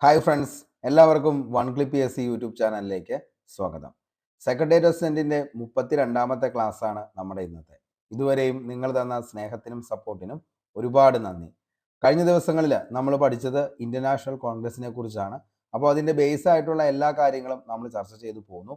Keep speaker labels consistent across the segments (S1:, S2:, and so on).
S1: Hi friends, എല്ലാവർക്കും one clip S C YouTube ചാനലിലേക്ക് സ്വാഗതം. സെക്രട്ടേറിയറ്റ് ഓഫ് സെൻറ്റിൻ്റെ 32ാമത്തെ ക്ലാസ്സാണ് നമ്മുടെ ഇന്നത്തെ. ഇതുവരെയും നിങ്ങൾ തന്ന സ്നേഹത്തിനും സപ്പോർട്ടിനും ഒരുപാട് നന്ദി. കഴിഞ്ഞ ദിവസങ്ങളിൽ നമ്മൾ പഠിച്ചത് ഇന്ത്യൻ നാഷണൽ കോൺഗ്രസിനെ കുറിച്ചാണ്. അപ്പോൾ അതിൻ്റെ ബേസ് ആയിട്ടുള്ള എല്ലാ കാര്യങ്ങളും നമ്മൾ ചർച്ച ചെയ്തു പോന്നു.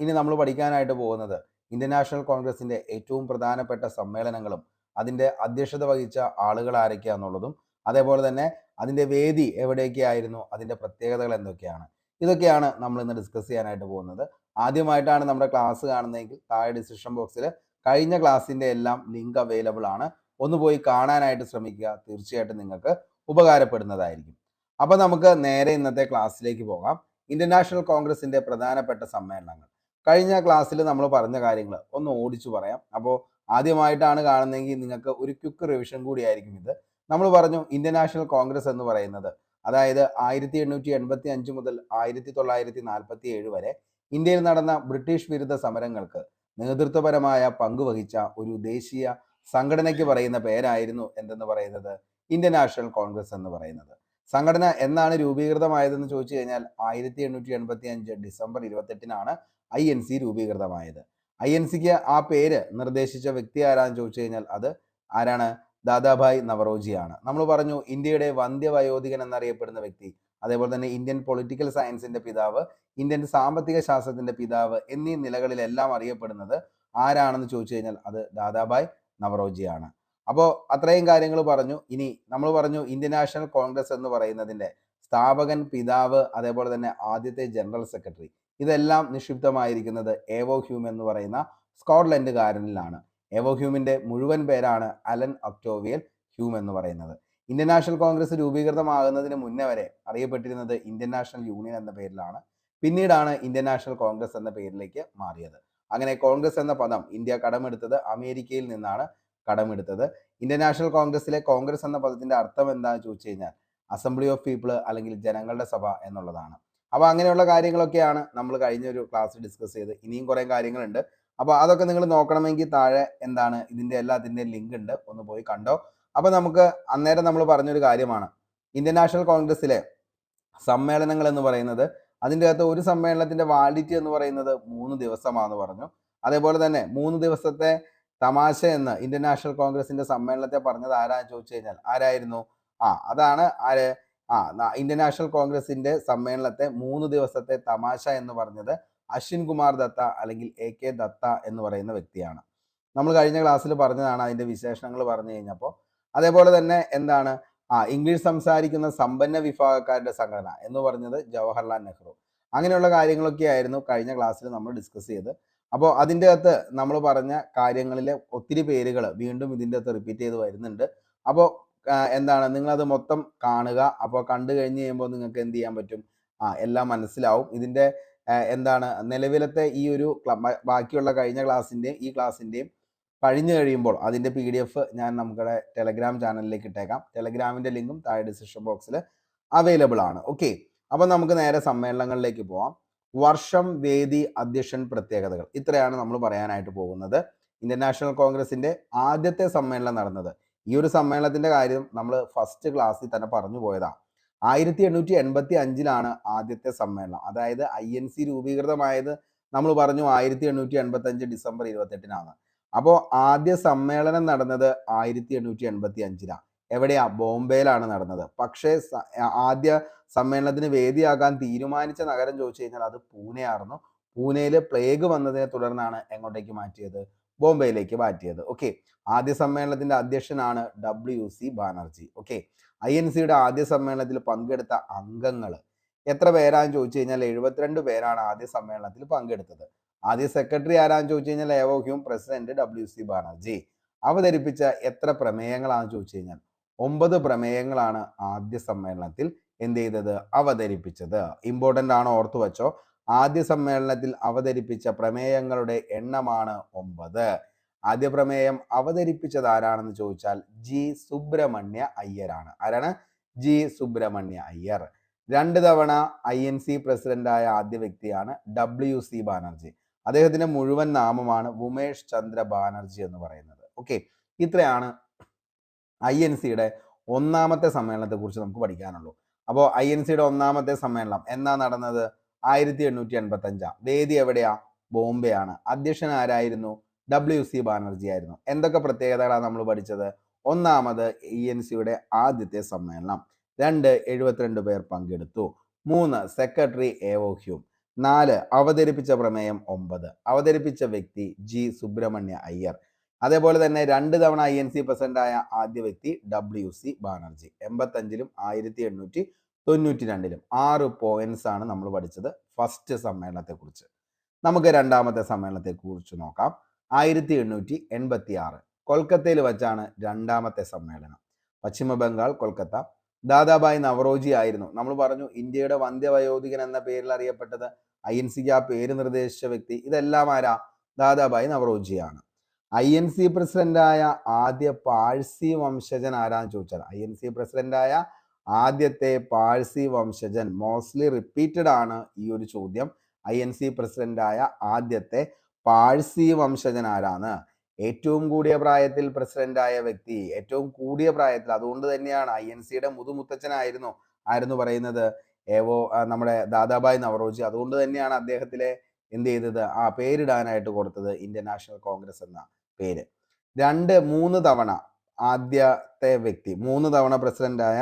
S1: ഇനി നമ്മൾ പഠിക്കാനായിട്ട് പോകുന്നത് ഇന്ത്യൻ നാഷണൽ കോൺഗ്രസിൻ്റെ ഏറ്റവും പ്രധാനപ്പെട്ട സമ്മേളനങ്ങളും അതിൻ്റെ അധ്യക്ഷത വഹിച്ച ആളുകൾ ആരൊക്കെയാണെന്നുള്ളതും അതേപോലെ തന്നെ അതിൻ്റെ വേദി എവിടെയൊക്കെയായിരുന്നു, അതിൻ്റെ പ്രത്യേകതകൾ എന്തൊക്കെയാണ്, ഇതൊക്കെയാണ് നമ്മൾ ഇന്ന് ഡിസ്കസ് ചെയ്യാനായിട്ട് പോകുന്നത്. ആദ്യമായിട്ടാണ് നമ്മുടെ ക്ലാസ് കാണുന്നതെങ്കിൽ താഴെ ഡിസ്ക്രിപ്ഷൻ ബോക്സിൽ കഴിഞ്ഞ ക്ലാസ്സിൻ്റെ എല്ലാം ലിങ്ക് അവൈലബിൾ ആണ്. ഒന്ന് പോയി കാണാനായിട്ട് ശ്രമിക്കുക. തീർച്ചയായിട്ടും നിങ്ങൾക്ക് ഉപകാരപ്പെടുന്നതായിരിക്കും. അപ്പോൾ നമുക്ക് നേരെ ഇന്നത്തെ ക്ലാസ്സിലേക്ക് പോകാം. ഇന്ത്യൻ നാഷണൽ കോൺഗ്രസിൻ്റെ പ്രധാനപ്പെട്ട സമ്മേളനങ്ങൾ. കഴിഞ്ഞ ക്ലാസ്സിൽ നമ്മൾ പറഞ്ഞ കാര്യങ്ങൾ ഒന്ന് ഓടിച്ചു പറയാം. അപ്പോൾ ആദ്യമായിട്ടാണ് കാണുന്നതെങ്കിൽ നിങ്ങൾക്ക് ഒരു ക്വിക്ക് റിവിഷൻ കൂടിയായിരിക്കും ഇത്. നമ്മൾ പറഞ്ഞു ഇന്ത്യൻ നാഷണൽ കോൺഗ്രസ് എന്ന് പറയുന്നത്, അതായത് 1885 മുതൽ 1947 വരെ ഇന്ത്യയിൽ നടന്ന ബ്രിട്ടീഷ് വിരുദ്ധ സമരങ്ങൾക്ക് നേതൃത്വപരമായ പങ്കുവഹിച്ച ഒരു ദേശീയ സംഘടനയ്ക്ക് പറയുന്ന പേരായിരുന്നു എന്തെന്ന് പറയുന്നത്, ഇന്ത്യൻ നാഷണൽ കോൺഗ്രസ് എന്ന് പറയുന്നത്. സംഘടന എന്നാണ് രൂപീകൃതമായതെന്ന് ചോദിച്ചു കഴിഞ്ഞാൽ 1885 ഡിസംബർ 28-നാണ് INC രൂപീകൃതമായത്. INCക്ക് ആ പേര് നിർദ്ദേശിച്ച വ്യക്തി ആരാന്ന് ചോദിച്ചു കഴിഞ്ഞാൽ അത് ആരാണ്? ദാദാഭായ് നവറോജിയാണ്. നമ്മൾ പറഞ്ഞു ഇന്ത്യയുടെ വന്ധ്യവയോധികൻ എന്നറിയപ്പെടുന്ന വ്യക്തി, അതേപോലെ തന്നെ ഇന്ത്യൻ പൊളിറ്റിക്കൽ സയൻസിന്റെ പിതാവ്, ഇന്ത്യൻ സാമ്പത്തിക ശാസ്ത്രത്തിന്റെ പിതാവ് എന്നീ നിലകളിലെല്ലാം അറിയപ്പെടുന്നത് ആരാണെന്ന് ചോദിച്ചു കഴിഞ്ഞാൽ അത് ദാദാഭായ് നവറോജിയാണ്. അപ്പോൾ അത്രയും കാര്യങ്ങൾ പറഞ്ഞു. ഇനി നമ്മൾ പറഞ്ഞു ഇന്ത്യൻ നാഷണൽ കോൺഗ്രസ് എന്ന് പറയുന്നതിന്റെ സ്ഥാപകൻ, പിതാവ്, അതേപോലെ തന്നെ ആദ്യത്തെ ജനറൽ സെക്രട്ടറി, ഇതെല്ലാം നിക്ഷിപ്തമായിരിക്കുന്നത് ഏവോ ഹ്യൂം എന്ന് പറയുന്ന സ്കോട്ട്ലൻഡുകാരനിലാണ്. ഏവോ ഹ്യൂമിന്റെ മുഴുവൻ പേരാണ് അലൻ ഒക്ടോവിയൽ ഹ്യൂം എന്ന് പറയുന്നത്. ഇന്ത്യൻ നാഷണൽ കോൺഗ്രസ് രൂപീകൃതമാകുന്നതിന് മുന്നേ വരെ അറിയപ്പെട്ടിരുന്നത് ഇന്ത്യൻ നാഷണൽ യൂണിയൻ എന്ന പേരിലാണ്. പിന്നീടാണ് ഇന്ത്യൻ നാഷണൽ കോൺഗ്രസ് എന്ന പേരിലേക്ക് മാറിയത്. അങ്ങനെ കോൺഗ്രസ് എന്ന പദം ഇന്ത്യ കടമെടുത്തത് അമേരിക്കയിൽ നിന്നാണ് കടമെടുത്തത്. ഇന്ത്യൻ നാഷണൽ കോൺഗ്രസിലെ കോൺഗ്രസ് എന്ന പദത്തിന്റെ അർത്ഥം എന്താണെന്ന് ചോദിച്ചു കഴിഞ്ഞാൽ അസംബ്ലി ഓഫ് പീപ്പിൾ, അല്ലെങ്കിൽ ജനങ്ങളുടെ സഭ എന്നുള്ളതാണ്. അപ്പോൾ അങ്ങനെയുള്ള കാര്യങ്ങളൊക്കെയാണ് നമ്മൾ കഴിഞ്ഞ ഒരു ക്ലാസ്സിൽ ഡിസ്കസ് ചെയ്ത്. ഇനിയും കുറേ കാര്യങ്ങളുണ്ട്. അപ്പോൾ അതൊക്കെ നിങ്ങൾ നോക്കണമെങ്കിൽ താഴെ എന്താണ് ഇതിൻ്റെ എല്ലാത്തിൻ്റെയും ലിങ്ക് ഉണ്ട്, ഒന്ന് പോയി കണ്ടോ. അപ്പോൾ നമുക്ക് അന്നേരം നമ്മൾ പറഞ്ഞൊരു കാര്യമാണ്, ഇന്ത്യൻ നാഷണൽ കോൺഗ്രസിലെ സമ്മേളനങ്ങൾ എന്ന് പറയുന്നത്, അതിൻ്റെ അകത്ത് ഒരു സമ്മേളനത്തിന്റെ വാലിഡിറ്റി എന്ന് പറയുന്നത് 3 ദിവസമാണെന്ന് പറഞ്ഞു. അതേപോലെ തന്നെ 3 ദിവസത്തെ തമാശ എന്ന് ഇന്ത്യൻ നാഷണൽ കോൺഗ്രസിന്റെ സമ്മേളനത്തെ പറഞ്ഞത് ആരാന്ന് ചോദിച്ചു കഴിഞ്ഞാൽ ആരായിരുന്നു? അതാണ് ആര്? ഇന്ത്യൻ നാഷണൽ കോൺഗ്രസിന്റെ സമ്മേളനത്തെ 3 ദിവസത്തെ തമാശ എന്ന് പറഞ്ഞത് അശ്വിൻ കുമാർ ദത്ത, അല്ലെങ്കിൽ AK ദത്ത എന്ന് പറയുന്ന വ്യക്തിയാണ്. നമ്മൾ കഴിഞ്ഞ ക്ലാസ്സിൽ പറഞ്ഞതാണ് അതിന്റെ വിശേഷണങ്ങൾ പറഞ്ഞു കഴിഞ്ഞപ്പോൾ. അതേപോലെ തന്നെ എന്താണ്, ഇംഗ്ലീഷ് സംസാരിക്കുന്ന സമ്പന്ന വിഭാഗക്കാരുടെ സംഘടന എന്ന് പറഞ്ഞത് ജവഹർലാൽ നെഹ്റു. അങ്ങനെയുള്ള കാര്യങ്ങളൊക്കെ ആയിരുന്നു കഴിഞ്ഞ ക്ലാസ്സിൽ നമ്മൾ ഡിസ്കസ് ചെയ്ത്. അപ്പോൾ അതിൻ്റെ അകത്ത് നമ്മൾ പറഞ്ഞ കാര്യങ്ങളിലെ ഒത്തിരി പേരുകൾ വീണ്ടും ഇതിൻ്റെ അകത്ത് റിപ്പീറ്റ് ചെയ്ത് വരുന്നുണ്ട്. അപ്പോൾ എന്താണ്, നിങ്ങളത് മൊത്തം കാണുക. അപ്പോൾ കണ്ടു കഴിഞ്ഞ് കഴിയുമ്പോൾ നിങ്ങൾക്ക് എന്ത് ചെയ്യാൻ പറ്റും? എല്ലാം മനസ്സിലാവും. ഇതിൻ്റെ എന്താണ് നിലവിലത്തെ ഈ ഒരു ബാക്കിയുള്ള കഴിഞ്ഞ ക്ലാസ്സിൻ്റെയും ഈ ക്ലാസ്സിൻ്റെയും കഴിഞ്ഞു കഴിയുമ്പോൾ അതിൻ്റെ PDF ഞാൻ നമ്മുടെ ടെലഗ്രാം ചാനലിലേക്ക് ഇട്ടേക്കാം. ടെലഗ്രാമിൻ്റെ ലിങ്കും താഴെ ഡിസ്ക്രിപ്ഷൻ ബോക്സിൽ അവൈലബിൾ ആണ്. ഓക്കെ, അപ്പം നമുക്ക് നേരെ സമ്മേളനങ്ങളിലേക്ക് പോവാം. വർഷം, വേദി, അധ്യക്ഷൻ, പ്രത്യേകതകൾ, ഇത്രയാണ് നമ്മൾ പറയാനായിട്ട് പോകുന്നത്. ഇന്ത്യൻ നാഷണൽ കോൺഗ്രസിന്റെ ആദ്യത്തെ സമ്മേളനം നടന്നത്, ഈ ഒരു സമ്മേളനത്തിന്റെ കാര്യം നമ്മൾ ഫസ്റ്റ് ക്ലാസ്സിൽ തന്നെ പറഞ്ഞു പോയതാണ്. 1885-ലാണ് ആദ്യത്തെ സമ്മേളനം. അതായത് INC രൂപീകൃതമായത് നമ്മൾ പറഞ്ഞു 1885 ഡിസംബർ 28-നാണ്. അപ്പോൾ ആദ്യ സമ്മേളനം നടന്നത് 1885-ലാണ്. എവിടെയാ? ബോംബെയിലാണ് നടന്നത്. പക്ഷേ ആദ്യ സമ്മേളനത്തിന് വേദിയാകാൻ തീരുമാനിച്ച നഗരം ചോദിച്ചു കഴിഞ്ഞാൽ അത് പൂനെ ആയിരുന്നു. പൂനെയിൽ പ്ലേഗ് വന്നതിനെ തുടർന്നാണ് എങ്ങോട്ടേക്ക് മാറ്റിയത്? ബോംബെയിലേക്ക് മാറ്റിയത്. ഓക്കെ, ആദ്യ സമ്മേളനത്തിന്റെ അധ്യക്ഷനാണ് WC ബാനർജി. ഓക്കെ, INCയുടെ ആദ്യ സമ്മേളനത്തിൽ പങ്കെടുത്ത അംഗങ്ങൾ എത്ര പേരാന്ന് ചോദിച്ചു കഴിഞ്ഞാൽ 72 പേരാണ് ആദ്യ സമ്മേളനത്തിൽ പങ്കെടുത്തത്. ആദ്യ സെക്രട്ടറി ആരാന്ന് ചോദിച്ചു കഴിഞ്ഞാൽ Evo Hume, president WC Banerjee. അവതരിപ്പിച്ച എത്ര പ്രമേയങ്ങളാണെന്ന് ചോദിച്ചു കഴിഞ്ഞാൽ 9 പ്രമേയങ്ങളാണ് ആദ്യ സമ്മേളനത്തിൽ എന്ത് ചെയ്തത്? അവതരിപ്പിച്ചത്. ഇമ്പോർട്ടൻ്റ് ആണ്, ഓർത്തു വച്ചോ. ആദ്യ സമ്മേളനത്തിൽ അവതരിപ്പിച്ച പ്രമേയങ്ങളുടെ എണ്ണമാണ് 9. ആദ്യ പ്രമേയം അവതരിപ്പിച്ചത് ആരാണെന്ന് ചോദിച്ചാൽ G സുബ്രഹ്മണ്യ അയ്യരാണ്. ആരാണ്? G സുബ്രഹ്മണ്യ അയ്യർ. 2 തവണ INC പ്രസിഡന്റായ ആദ്യ വ്യക്തിയാണ് WC ബാനർജി. അദ്ദേഹത്തിന്റെ മുഴുവൻ നാമമാണ് ഉമേഷ് ചന്ദ്ര ബാനർജി എന്ന് പറയുന്നത്. ഓക്കെ, ഇത്രയാണ് INCയുടെ ഒന്നാമത്തെ സമ്മേളനത്തെ കുറിച്ച് നമുക്ക് പഠിക്കാനുള്ളൂ. അപ്പോൾ INCയുടെ ഒന്നാമത്തെ സമ്മേളനം എന്നാ നടന്നത്? 1885. വേദി എവിടെയാ? ബോംബെ ആണ്. അധ്യക്ഷൻ ആരായിരുന്നു? WC ബാനർജി ആയിരുന്നു. എന്തൊക്കെ പ്രത്യേകതകളാണ് നമ്മൾ പഠിച്ചത്? ഒന്നാമത് INCയുടെ ആദ്യത്തെ സമ്മേളനം. 2 72 പേർ പങ്കെടുത്തു. 3 സെക്രട്ടറി എവോ ഹ്യൂം. 4 അവതരിപ്പിച്ച പ്രമേയം 9 അവതരിപ്പിച്ച വ്യക്തി G സുബ്രഹ്മണ്യ അയ്യർ. അതേപോലെ തന്നെ 2 തവണ INC പ്രസിഡന്റായ ആദ്യ വ്യക്തി WC ബാനർജി. 85-ലും 1892-ലും 6 പോയിന്റ്സ് ആണ് നമ്മൾ പഠിച്ചത് ഫസ്റ്റ് സമ്മേളനത്തെ കുറിച്ച്. നമുക്ക് രണ്ടാമത്തെ സമ്മേളനത്തെ കുറിച്ച് നോക്കാം. 1886 കൊൽക്കത്തയിൽ വെച്ചാണ് രണ്ടാമത്തെ സമ്മേളനം. പശ്ചിമ ബംഗാൾ, കൊൽക്കത്ത. ദാദാഭായ് നവറോജി ആയിരുന്നു. നമ്മൾ പറഞ്ഞു ഇന്ത്യയുടെ വന്ധ്യവയോധികൻ എന്ന പേരിൽ അറിയപ്പെട്ടത്. INCക്ക് ആ പേര് നിർദ്ദേശിച്ച വ്യക്തി ഇതെല്ലാം ആരാ? ദാദാഭായ് നവറോജിയാണ്. INC പ്രസിഡന്റായ ആദ്യ പാഴ്സി വംശജൻ ആരാന്ന് ചോദിച്ചാൽ INC പ്രസിഡന്റായ ആദ്യത്തെ പാഴ്സി വംശജൻ. മോസ്റ്റ്ലി റിപ്പീറ്റഡ് ആണ് ഈ ഒരു ചോദ്യം. INC പ്രസിഡന്റായ ആദ്യത്തെ പാഴ്സി വംശജൻ ആരാണ്? ഏറ്റവും കൂടിയ പ്രായത്തിൽ പ്രസിഡന്റായ വ്യക്തി, ഏറ്റവും കൂടിയ പ്രായത്തിൽ. അതുകൊണ്ട് തന്നെയാണ് INCയുടെ മുതുമുത്തച്ഛനായിരുന്നു ആയിരുന്നു പറയുന്നത് നമ്മുടെ ദാദാഭായ് നവറോജി. അതുകൊണ്ട് തന്നെയാണ് അദ്ദേഹത്തിലെ എന്ത് ചെയ്തത്? ആ പേരിടാനായിട്ട് കൊടുത്തത് ഇന്ത്യൻ നാഷണൽ കോൺഗ്രസ് എന്ന പേര്. 3 തവണ ആദ്യത്തെ വ്യക്തി, 3 തവണ പ്രസിഡന്റായ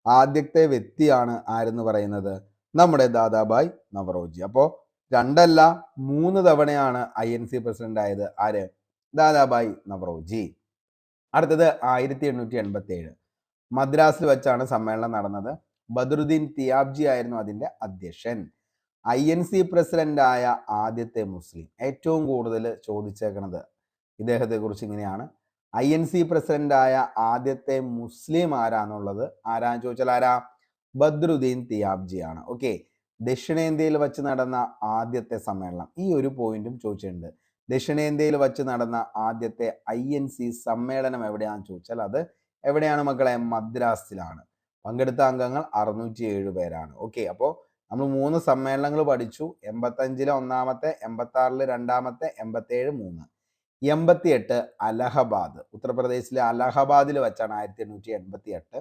S1: ആദ്യത്തെ വ്യക്തിയാണ് ആരെന്ന് പറയുന്നത്? നമ്മുടെ ദാദാഭായ് നവറോജി. അപ്പോ 2 അല്ല 3 തവണയാണ് INC പ്രസിഡന്റ് ആയത്. ആര്? ദാദാഭായ് നവറോജി. അടുത്തത് 1887 മദ്രാസിൽ വെച്ചാണ് സമ്മേളനം നടന്നത്. ബദറുദ്ദീൻ തിയാബ്ജി ആയിരുന്നു അതിന്റെ അധ്യക്ഷൻ. INC പ്രസിഡന്റായ ആദ്യത്തെ മുസ്ലിം. ഏറ്റവും കൂടുതൽ ചോദിച്ചേക്കണത് ഇദ്ദേഹത്തെ കുറിച്ച് ഇങ്ങനെയാണ്. INC പ്രസിഡന്റായ ആദ്യത്തെ മുസ്ലിം ആരാന്നുള്ളത് ആരാന്ന് ചോദിച്ചാൽ ആരാ? ബദ്രുദ്ദീൻ തിയാബ്ജി ആണ്. ഓക്കെ. ദക്ഷിണേന്ത്യയിൽ വെച്ച് നടന്ന ആദ്യത്തെ സമ്മേളനം. ഈ ഒരു പോയിന്റും ചോദിച്ചിട്ടുണ്ട്. ദക്ഷിണേന്ത്യയിൽ വെച്ച് നടന്ന ആദ്യത്തെ INC സമ്മേളനം എവിടെയാണെന്ന് ചോദിച്ചാൽ അത് എവിടെയാണ് മക്കളെ? മദ്രാസിലാണ്. പങ്കെടുത്ത അംഗങ്ങൾ 607 പേരാണ്. ഓക്കെ. അപ്പോൾ നമ്മൾ 3 സമ്മേളനങ്ങൾ പഠിച്ചു. 85-ലെ ഒന്നാമത്തെ, 86-ലെ രണ്ടാമത്തെ, 87 3. 88 അലഹബാദ്, ഉത്തർപ്രദേശിലെ അലഹബാദിൽ വെച്ചാണ് 1888.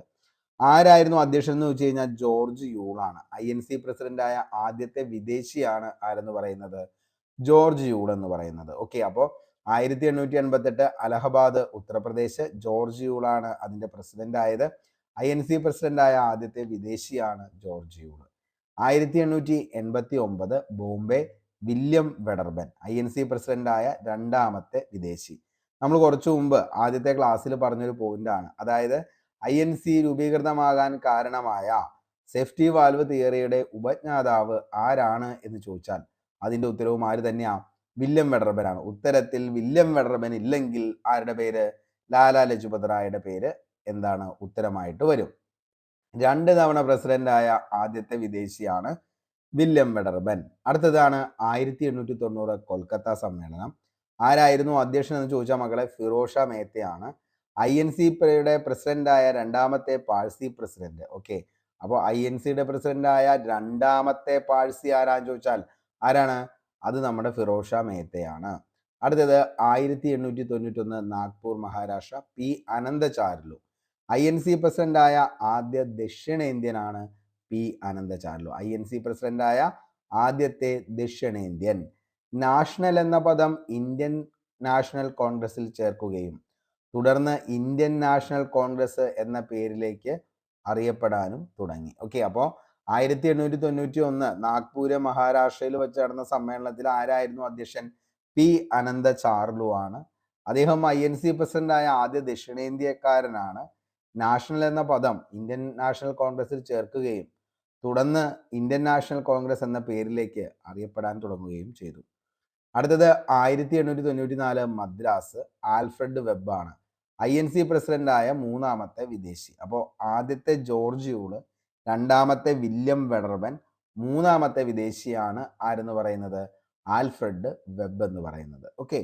S1: ആരായിരുന്നു അധ്യക്ഷൻ എന്ന് വെച്ച് കഴിഞ്ഞാൽ ജോർജ് യൂളാണ്. INC പ്രസിഡന്റായ ആദ്യത്തെ വിദേശിയാണ് ആരെന്ന് പറയുന്നത്? ജോർജ് യൂൾ എന്ന് പറയുന്നത്. ഓക്കെ. അപ്പോൾ 1888 അലഹബാദ്, ഉത്തർപ്രദേശ്. ജോർജ് യൂളാണ് അതിന്റെ പ്രസിഡന്റ് ആയത്. INC പ്രസിഡന്റായ ആദ്യത്തെ വിദേശിയാണ് George Yule. 1889 Bombay, William Wedderburn. INC പ്രസിഡന്റായ രണ്ടാമത്തെ വിദേശി. നമ്മൾ കുറച്ചു മുമ്പ് ആദ്യത്തെ ക്ലാസ്സിൽ പറഞ്ഞൊരു പോയിന്റ് ആണ്. അതായത് INC രൂപീകൃതമാകാൻ കാരണമായ സേഫ്റ്റി വാൽവ് തിയറിയുടെ ഉപജ്ഞാതാവ് ആരാണ് എന്ന് ചോദിച്ചാൽ അതിന്റെ ഉത്തരവും ആര് തന്നെയാ? വില്യം വെഡർബൻ ആണ്. ഉത്തരത്തിൽ വില്യം വെഡർബൻ ഇല്ലെങ്കിൽ ആരുടെ പേര്? ലാലാ ലജ്പത് റായിയുടെ പേര് എന്താണ് ഉത്തരമായിട്ട് വരും. 2 തവണ പ്രസിഡന്റായ ആദ്യത്തെ വിദേശിയാണ് വില്യം വെഡർബൻ. അടുത്തതാണ് 1890 കൊൽക്കത്ത സമ്മേളനം. ആരായിരുന്നു അധ്യക്ഷൻ എന്ന് ചോദിച്ചാൽ മക്കളെ ഫിറോസ് ഷാ മേത്തയാണ്. INCയുടെ പ്രസിഡന്റായ രണ്ടാമത്തെ പാഴ്സി പ്രസിഡന്റ്. ഓക്കെ. അപ്പോൾ INCയുടെ പ്രസിഡന്റായ രണ്ടാമത്തെ പാഴ്സി ആരാന്ന് ചോദിച്ചാൽ ആരാണ്? അത് നമ്മുടെ ഫിറോസ് ഷാ മേത്തയാണ്. അടുത്തത് 1891 നാഗ്പൂർ, മഹാരാഷ്ട്ര. P അനന്തചാരുലു. INC പ്രസിഡന്റായ ആദ്യ ദക്ഷിണേന്ത്യനാണ് P അനന്തചാരുലു. INC പ്രസിഡന്റായ ആദ്യത്തെ ദക്ഷിണേന്ത്യൻ. നാഷണൽ എന്ന പദം ഇന്ത്യൻ നാഷണൽ കോൺഗ്രസിൽ ചേർക്കുകയും തുടർന്ന് ഇന്ത്യൻ നാഷണൽ കോൺഗ്രസ് എന്ന പേരിലേക്ക് അറിയപ്പെടാനും തുടങ്ങി. ഓക്കെ. അപ്പോൾ 1891 നാഗ്പൂര്, മഹാരാഷ്ട്രയിൽ വെച്ച് നടന്ന സമ്മേളനത്തിൽ ആരായിരുന്നു അധ്യക്ഷൻ? P അനന്തചാരുലു ആണ്. അദ്ദേഹം INC പ്രസിഡന്റായ ആദ്യ ദക്ഷിണേന്ത്യക്കാരനാണ്. നാഷണൽ എന്ന പദം ഇന്ത്യൻ നാഷണൽ കോൺഗ്രസിൽ ചേർക്കുകയും തുടർന്ന് ഇന്ത്യൻ നാഷണൽ കോൺഗ്രസ് എന്ന പേരിലേക്ക് അറിയപ്പെടാൻ തുടങ്ങുകയും ചെയ്തു. അടുത്തത് 1894 മദ്രാസ്. ആൽഫ്രഡ് വെബ് ആണ് INC പ്രസിഡന്റായ മൂന്നാമത്തെ വിദേശി. അപ്പോൾ ആദ്യത്തെ ജോർജ് യൂള്, രണ്ടാമത്തെ വില്യം വെഡർബൻ, മൂന്നാമത്തെ വിദേശിയാണ് ആരെന്ന് പറയുന്നത്? ആൽഫ്രഡ് വെബ് എന്ന് പറയുന്നത്. ഓക്കെ.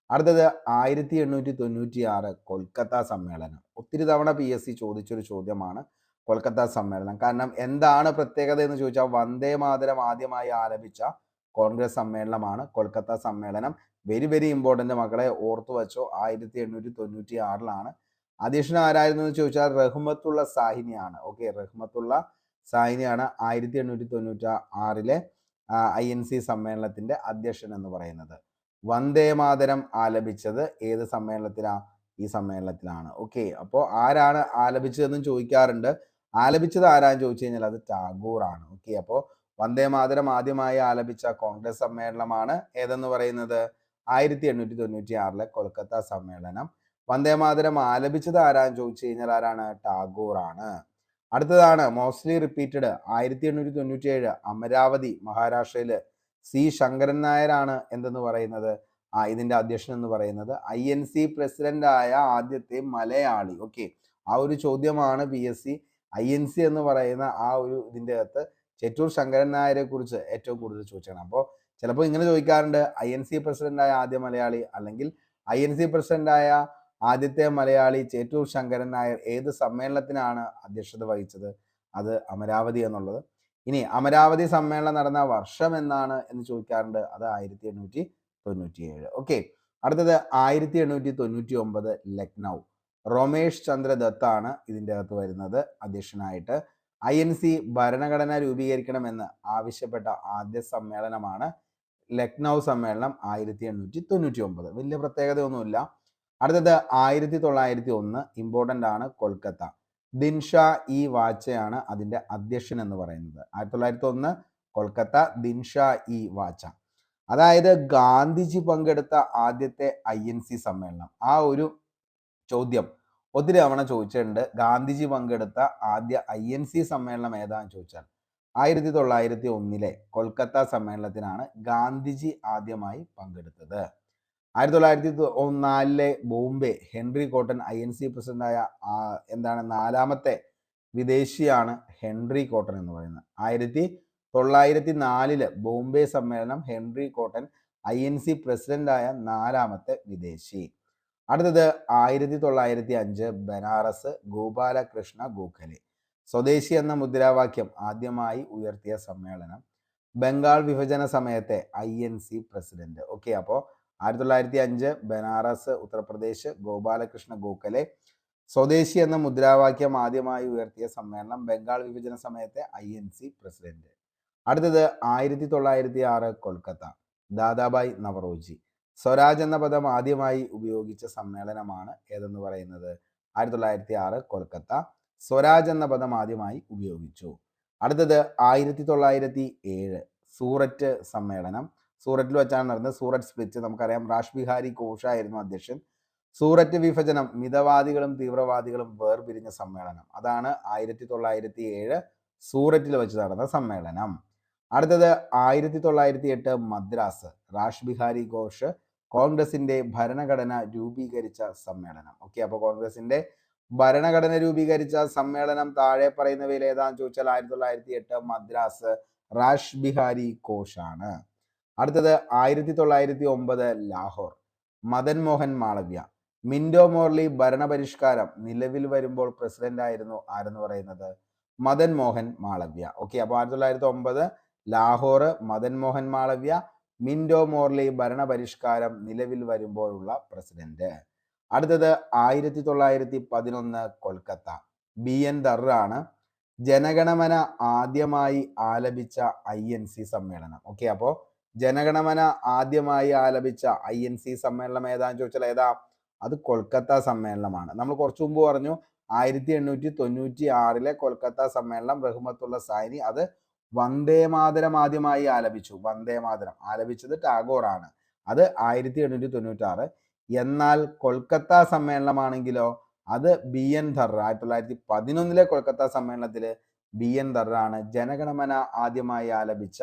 S1: അടുത്തത് 1896 കൊൽക്കത്ത സമ്മേളനം. ഒത്തിരി തവണ PSC ചോദിച്ചൊരു ചോദ്യമാണ് കൊൽക്കത്ത സമ്മേളനം. കാരണം എന്താണ് പ്രത്യേകത എന്ന് ചോദിച്ചാൽ വന്ദേ മാതരം ആദ്യമായി ആലപിച്ച കോൺഗ്രസ് സമ്മേളനമാണ് കൊൽക്കത്ത സമ്മേളനം. വെരി വെരി ഇമ്പോർട്ടൻ്റ് മക്കളെ, ഓർത്തു വെച്ചോ. 1896 അധ്യക്ഷൻ ആരായിരുന്നു എന്ന് ചോദിച്ചാൽ റഹ്മത്തുള്ള സാഹിനിയാണ്. ഓക്കെ. റഹ്മത്തുള്ള സായിനിയാണ് 1896 INC സമ്മേളനത്തിന്റെ അധ്യക്ഷൻ എന്ന് പറയുന്നത്. വന്ദേ മാതരം ആലപിച്ചത് ഏത് സമ്മേളനത്തിലാണ്? ഈ സമ്മേളനത്തിലാണ്. ഓക്കെ, അപ്പോൾ ആരാണ് ആലപിച്ചതെന്നും ചോദിക്കാറുണ്ട്. ആലപിച്ചത് ആരാന്ന് ചോദിച്ചു കഴിഞ്ഞാൽ അത് ടാഗോർ ആണ്. ഓക്കെ, അപ്പോൾ വന്ദേ മാതരം ആദ്യമായി ആലപിച്ച കോൺഗ്രസ് സമ്മേളനമാണ് ഏതെന്ന് പറയുന്നത് 1896 കൊൽക്കത്ത സമ്മേളനം. വന്ദേ മാതരം ആലപിച്ചത് ആരാന്ന് ചോദിച്ചു കഴിഞ്ഞാൽ ആരാണ്? ടാഗോർ ആണ്. അടുത്തതാണ് മോസ്റ്റ്ലി റിപ്പീറ്റഡ് 1897 അമരാവതി മഹാരാഷ്ട്രയില് ശങ്കരൻ നായരാണ് എന്തെന്ന് പറയുന്നത് ഇതിന്റെ അധ്യക്ഷൻ എന്ന് പറയുന്നത്. INC പ്രസിഡന്റ് ആയ ആദ്യത്തെ മലയാളി. ഓക്കെ, ആ ഒരു ചോദ്യമാണ് PSC INC എന്ന് പറയുന്ന ആ ഒരു ഇതിൻ്റെ അകത്ത് ചെറ്റൂർ ശങ്കരൻ നായരെ കുറിച്ച് ഏറ്റവും കൂടുതൽ ചോദിച്ചാണ്. അപ്പോൾ ചിലപ്പോൾ ഇങ്ങനെ ചോദിക്കാറുണ്ട്, INC പ്രസിഡന്റ് ആയ ആദ്യ മലയാളി അല്ലെങ്കിൽ INC പ്രസിഡന്റ് ആയ ആദ്യത്തെ മലയാളി ചേറ്റൂർ ശങ്കരൻ നായർ ഏത് സമ്മേളനത്തിനാണ് അധ്യക്ഷത വഹിച്ചത്? അത് അമരാവതി എന്നുള്ളത്. ഇനി അമരാവതി സമ്മേളനം നടന്ന വർഷം എന്നാണ് എന്ന് ചോദിക്കാറുണ്ട്. അത് 1897. ഓക്കെ, അടുത്തത് 1899 ലക്നൗ. റോമേഷ് ചന്ദ്ര ദത്താണ് ഇതിൻ്റെ അകത്ത് വരുന്നത് അധ്യക്ഷനായിട്ട്. INC ഭരണഘടന രൂപീകരിക്കണമെന്ന് ആവശ്യപ്പെട്ട ആദ്യ സമ്മേളനമാണ് ലക്നൗ സമ്മേളനം 1899. വലിയ പ്രത്യേകതയൊന്നുമില്ല. അടുത്തത് 1901 ഇമ്പോർട്ടൻ്റ് ആണ്, കൊൽക്കത്ത. ദിൻഷാ ഇ വാച്ചയാണ് അതിൻ്റെ അധ്യക്ഷൻ എന്ന് പറയുന്നത്. 1901 കൊൽക്കത്ത, ദിൻഷാ ഇ വാച്ച. അതായത് ഗാന്ധിജി പങ്കെടുത്ത ആദ്യത്തെ INC സമ്മേളനം. ആ ഒരു ചോദ്യം ഒത്തിരി തവണ ചോദിച്ചിട്ടുണ്ട്. ഗാന്ധിജി പങ്കെടുത്ത ആദ്യ INC സമ്മേളനം ഏതാന്ന് ചോദിച്ചാൽ 1901 കൊൽക്കത്ത സമ്മേളനത്തിനാണ് ഗാന്ധിജി ആദ്യമായി പങ്കെടുത്തത്. 1904 ബോംബെ ഹെൻറി കോട്ടൺ INC പ്രസിഡന്റായ നാലാമത്തെ വിദേശിയാണ് ഹെൻറി കോട്ടൺ എന്ന് പറയുന്നത്. 1904 ബോംബെ സമ്മേളനം ഹെൻറി കോട്ടൺ INC പ്രസിഡന്റായ നാലാമത്തെ വിദേശി. അടുത്തത് 1905 ബനാറസ് ഗോപാലകൃഷ്ണ ഗോഖലെ. സ്വദേശി എന്ന മുദ്രാവാക്യം ആദ്യമായി ഉയർത്തിയ സമ്മേളനം. ബംഗാൾ വിഭജന സമയത്തെ INC പ്രസിഡന്റ്. ഓക്കെ, അപ്പോൾ 1905 ബനാറസ് ഉത്തർപ്രദേശ് ഗോപാലകൃഷ്ണ ഗോഖലെ. സ്വദേശി എന്ന മുദ്രാവാക്യം ആദ്യമായി ഉയർത്തിയ സമ്മേളനം ബംഗാൾ വിഭജന സമയത്തെ INC പ്രസിഡന്റ്. അടുത്തത് 1906 കൊൽക്കത്ത ദാദാബായ് നവറോജി. സ്വരാജ് എന്ന പദം ആദ്യമായി ഉപയോഗിച്ച സമ്മേളനമാണ് ഏതെന്ന് പറയുന്നത് 1906 കൊൽക്കത്ത. സ്വരാജ് എന്ന പദം ആദ്യമായി ഉപയോഗിച്ചു. അടുത്തത് 1907 സൂററ്റ് സമ്മേളനം. സൂററ്റിൽ വെച്ചാണ് നടന്നത്. സൂററ്റ് സ്പ്ലിറ്റ് നമുക്കറിയാം. റാഷ് ബിഹാരി ഘോഷ് ആയിരുന്നു അധ്യക്ഷൻ. സൂററ്റ് വിഭജനം, മിതവാദികളും തീവ്രവാദികളും വേർപിരിഞ്ഞ സമ്മേളനം. അതാണ് 1907 സൂററ്റിൽ വെച്ച് നടന്ന സമ്മേളനം. അടുത്തത് 1908 മദ്രാസ്. റാഷ് ബിഹാരി ഘോഷ് കോൺഗ്രസിന്റെ ഭരണഘടന രൂപീകരിച്ച സമ്മേളനം. ഓക്കെ, അപ്പോൾ കോൺഗ്രസിന്റെ ഭരണഘടന രൂപീകരിച്ച സമ്മേളനം താഴെ പറയുന്നവയിൽ ഏതാന്ന് ചോദിച്ചാൽ 1908 മദ്രാസ് റാഷ് ബിഹാരി ഘോഷ് ആണ്. അടുത്തത് 1909 ലാഹോർ. മദൻ മോഹൻ മാളവ്യ. മിന്റോ മോർലി ഭരണപരിഷ്കാരം നിലവിൽ വരുമ്പോൾ പ്രസിഡന്റ് ആയിരുന്നു ആരെന്ന് പറയുന്നത് മദൻ മോഹൻ മാളവ്യ. ഓക്കെ, അപ്പോൾ 1909 ലാഹോർ മദൻ മോഹൻ മാളവ്യ. മിന്റോ മോർലി ഭരണപരിഷ്കാരം നിലവിൽ വരുമ്പോഴുള്ള പ്രസിഡന്റ്. അടുത്തത് 1911 കൊൽക്കത്ത. BN ദർ ആണ് ജനഗണമന ആദ്യമായി ആലപിച്ച INC സമ്മേളനം. ഓക്കെ, അപ്പോൾ ജനഗണമന ആദ്യമായി ആലപിച്ച INC സമ്മേളനം ഏതാന്ന് ചോദിച്ചാൽ ഏതാ? അത് കൊൽക്കത്ത സമ്മേളനമാണ്. നമ്മൾ കുറച്ചു മുമ്പ് പറഞ്ഞു 1896 കൊൽക്കത്ത സമ്മേളനം റഹ്മത്തുള്ള സായിനി അത് വന്ദേ മാതരം ആദ്യമായി ആലപിച്ചു. വന്ദേ മാതരം ആലപിച്ചത് ടാഗോർ ആണ്. അത് 1896. എന്നാൽ കൊൽക്കത്ത സമ്മേളനമാണെങ്കിലോ അത് BN ദർ. 1911 കൊൽക്കത്ത സമ്മേളനത്തിൽ BN ദർ ആണ് ജനഗണമന ആദ്യമായി ആലപിച്ച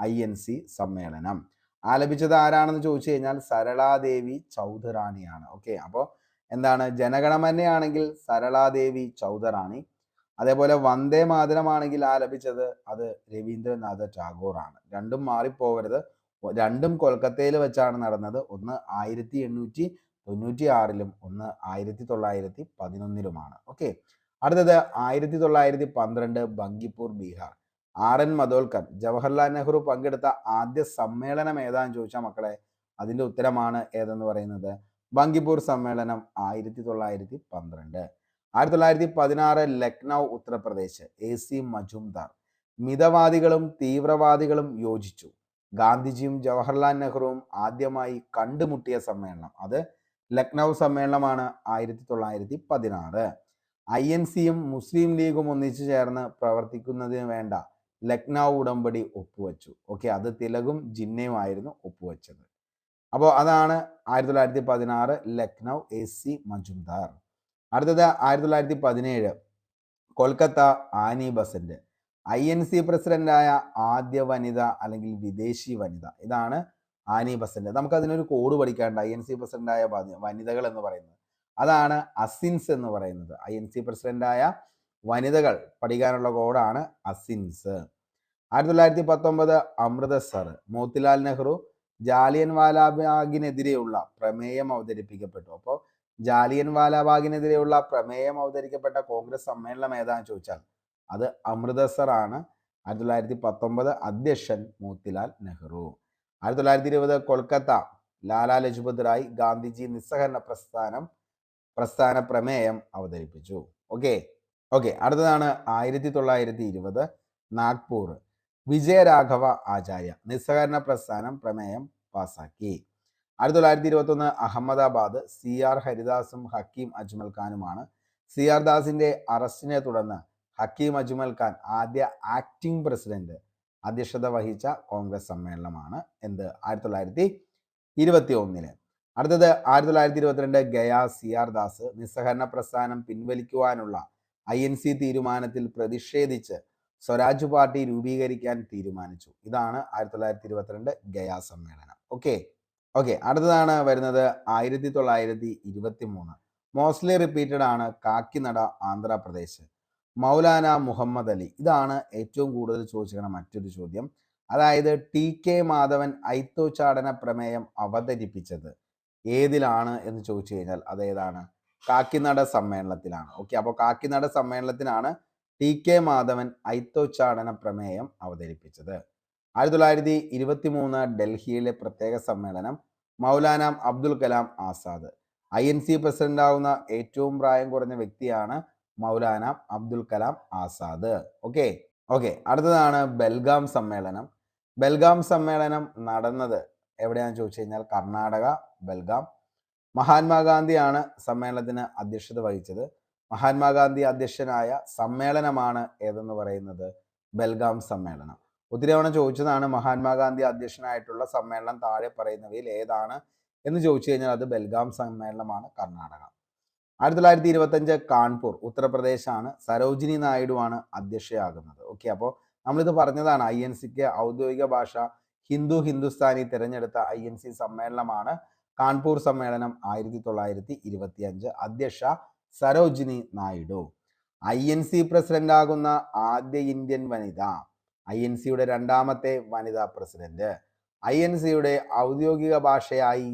S1: INC സമ്മേളനം. ആലപിച്ചത് ആരാണെന്ന് ചോദിച്ചു കഴിഞ്ഞാൽ സരളാദേവി ചൗധറാണിയാണ്. ഓക്കെ, അപ്പോൾ എന്താണ് ജനഗണമനയാണെങ്കിൽ സരളാദേവി ചൗധറാണി. അതേപോലെ വന്ദേ മാതരമാണെങ്കിൽ ആലപിച്ചത് അത് രവീന്ദ്രനാഥ ടാഗോർ ആണ്. രണ്ടും മാറിപ്പോവരുത്. രണ്ടും കൊൽക്കത്തയിൽ വെച്ചാണ് നടന്നത്. ഒന്ന് 1896 ഒന്ന് 1911. ഓക്കെ, അടുത്തത് 1912 ബങ്കിപ്പൂർ ബീഹാർ. RN മധോൽക്കർ. ജവഹർലാൽ നെഹ്റു പങ്കെടുത്ത ആദ്യ സമ്മേളനം ഏതാന്ന് ചോദിച്ചാൽ മക്കളെ അതിന്റെ ഉത്തരമാണ് ഏതെന്ന് പറയുന്നത് ബങ്കിപ്പൂർ സമ്മേളനം 1912. 1916 ലക്നൗ ഉത്തർപ്രദേശ്, AC മജുംദാർ. മിതവാദികളും തീവ്രവാദികളും യോജിച്ചു. ഗാന്ധിജിയും ജവഹർലാൽ നെഹ്റുവും ആദ്യമായി കണ്ടുമുട്ടിയ സമ്മേളനം, അത് ലക്നൗ സമ്മേളനമാണ് 1916. INCയും മുസ്ലിം ലീഗും ഒന്നിച്ചു ചേർന്ന് പ്രവർത്തിക്കുന്നതിന് വേണ്ട ലക്നൗ ഉടമ്പടി ഒപ്പുവെച്ചു. ഓക്കെ, അത് തിലകും ജിന്നയുമായിരുന്നു ഒപ്പുവെച്ചത്. അപ്പോൾ അതാണ് 1916 ലക്നൗ, AC മജുംദാർ. അടുത്തത് 1917 കൊൽക്കത്ത ആനി ബസന്റ്. INC പ്രസിഡന്റായ ആദ്യ വനിത അല്ലെങ്കിൽ വിദേശി വനിത, ഇതാണ് ആനി ബസന്റ്. നമുക്കതിനൊരു കോഡ് പഠിക്കാണ്ട്. INC പ്രസിഡന്റായ വനിതകൾ എന്ന് പറയുന്നത് അതാണ് അസിൻസ് എന്ന് പറയുന്നത്. INC പ്രസിഡന്റായ വനിതകൾ പഠിക്കാനുള്ള കോഡാണ് അസിൻസ്. 1919 അമൃതസർ. മോത്തിലാൽ നെഹ്റു ജാലിയൻ വാലാബാഗിനെതിരെയുള്ള പ്രമേയം അവതരിപ്പിക്കപ്പെട്ടു. അപ്പോൾ ജാലിയൻ വാലാബാഗിനെതിരെയുള്ള പ്രമേയം അവതരിക്കപ്പെട്ട കോൺഗ്രസ് സമ്മേളനം ഏതാണെന്ന് ചോദിച്ചാൽ അത് അമൃതസർ ആണ്. 1919 അധ്യക്ഷൻ മോത്തിലാൽ നെഹ്റു. 1920 കൊൽക്കത്ത ലാലാ ലജ്പത് റായ് ഗാന്ധിജി നിസ്സഹകരണ പ്രസ്ഥാന പ്രമേയം അവതരിപ്പിച്ചു. ഓക്കെ. അടുത്തതാണ് 1920 നാഗ്പൂർ. വിജയരാഘവ ആചാര്യ നിസ്സഹകരണ പ്രസ്ഥാനം പ്രമേയം പാസാക്കി. 1921 അഹമ്മദാബാദ്. CR ഹരിദാസും ഹക്കീം അജ്മൽ ഖാനുമാണ്. CR ദാസിന്റെ അറസ്റ്റിനെ തുടർന്ന് ഹക്കീം അജ്മൽ ഖാൻ, ആദ്യ ആക്ടിംഗ് പ്രസിഡന്റ്, അധ്യക്ഷത വഹിച്ച കോൺഗ്രസ് സമ്മേളനമാണ് എന്ത് 1921. അടുത്തത് 1922 ഗയ. CR ദാസ് നിസ്സഹകരണ പ്രസ്ഥാനം പിൻവലിക്കുവാനുള്ള INC തീരുമാനത്തിൽ പ്രതിഷേധിച്ച് സ്വരാജ് പാർട്ടി രൂപീകരിക്കാൻ തീരുമാനിച്ചു. ഇതാണ് 1922 ഗയ സമ്മേളനം. ഓക്കെ. അടുത്തതാണ് വരുന്നത് 1923 മോസ്റ്റ്ലി റിപ്പീറ്റഡ് ആണ്. കാക്കിനട ആന്ധ്രാപ്രദേശ്. മൗലാന മുഹമ്മദ് അലി. ഇതാണ് ഏറ്റവും കൂടുതൽ ചോദിച്ചിരിക്കുന്ന മറ്റൊരു ചോദ്യം. അതായത് TK മാധവൻ ഐത്തോച്ചാടന പ്രമേയം അവതരിപ്പിച്ചത് ഏതിലാണ് എന്ന് ചോദിച്ചു കഴിഞ്ഞാൽ അതേതാണ്? കാക്കിനട സമ്മേളനത്തിലാണ്. ഓക്കെ, അപ്പോൾ കാക്കിനട സമ്മേളനത്തിനാണ് TK മാധവൻ ഐത്തോച്ചാടന പ്രമേയം അവതരിപ്പിച്ചത്. 1923 ഡൽഹിയിലെ പ്രത്യേക സമ്മേളനം. മൗലാന അബ്ദുൽ കലാം ആസാദ്. INC പ്രസിഡന്റാവുന്ന ഏറ്റവും പ്രായം കുറഞ്ഞ വ്യക്തിയാണ് മൗലാന അബ്ദുൽ കലാം ആസാദ്. ഓക്കെ. അടുത്തതാണ് ബെൽഗാം സമ്മേളനം. ബെൽഗാം സമ്മേളനം നടന്നത് എവിടെയാണെന്ന് ചോദിച്ചു കഴിഞ്ഞാൽ കർണാടക, ബെൽഗാം. മഹാത്മാഗാന്ധിയാണ് സമ്മേളനത്തിന് അധ്യക്ഷത വഹിച്ചത്. മഹാത്മാഗാന്ധി അധ്യക്ഷനായ സമ്മേളനമാണ് ഏതെന്ന് പറയുന്നത് ബെൽഗാം സമ്മേളനം. ഒത്തിരി തവണ ചോദിച്ചതാണ് മഹാത്മാഗാന്ധി അധ്യക്ഷനായിട്ടുള്ള സമ്മേളനം താഴെ പറയുന്നവയിൽ ഏതാണ് എന്ന് ചോദിച്ചു കഴിഞ്ഞാൽ അത് ബെൽഗാം സമ്മേളനമാണ്, കർണാടക. 1925 കാൺപൂർ ഉത്തർപ്രദേശാണ്. സരോജിനി നായിഡുവാണ് അധ്യക്ഷയാകുന്നത്. ഓക്കെ, അപ്പോൾ നമ്മളിത് പറഞ്ഞതാണ്. INCക്ക് ഔദ്യോഗിക ഭാഷ ഹിന്ദുസ്ഥാനി തിരഞ്ഞെടുത്ത INC സമ്മേളനമാണ് കാൺപൂർ സമ്മേളനം 1925. അധ്യക്ഷ സരോജിനി നായിഡു. INC പ്രസിഡന്റ് ആകുന്ന ആദ്യ ഇന്ത്യൻ വനിത. INCയുടെ രണ്ടാമത്തെ വനിതാ പ്രസിഡന്റ്. INCയുടെ ഔദ്യോഗിക ഭാഷയായി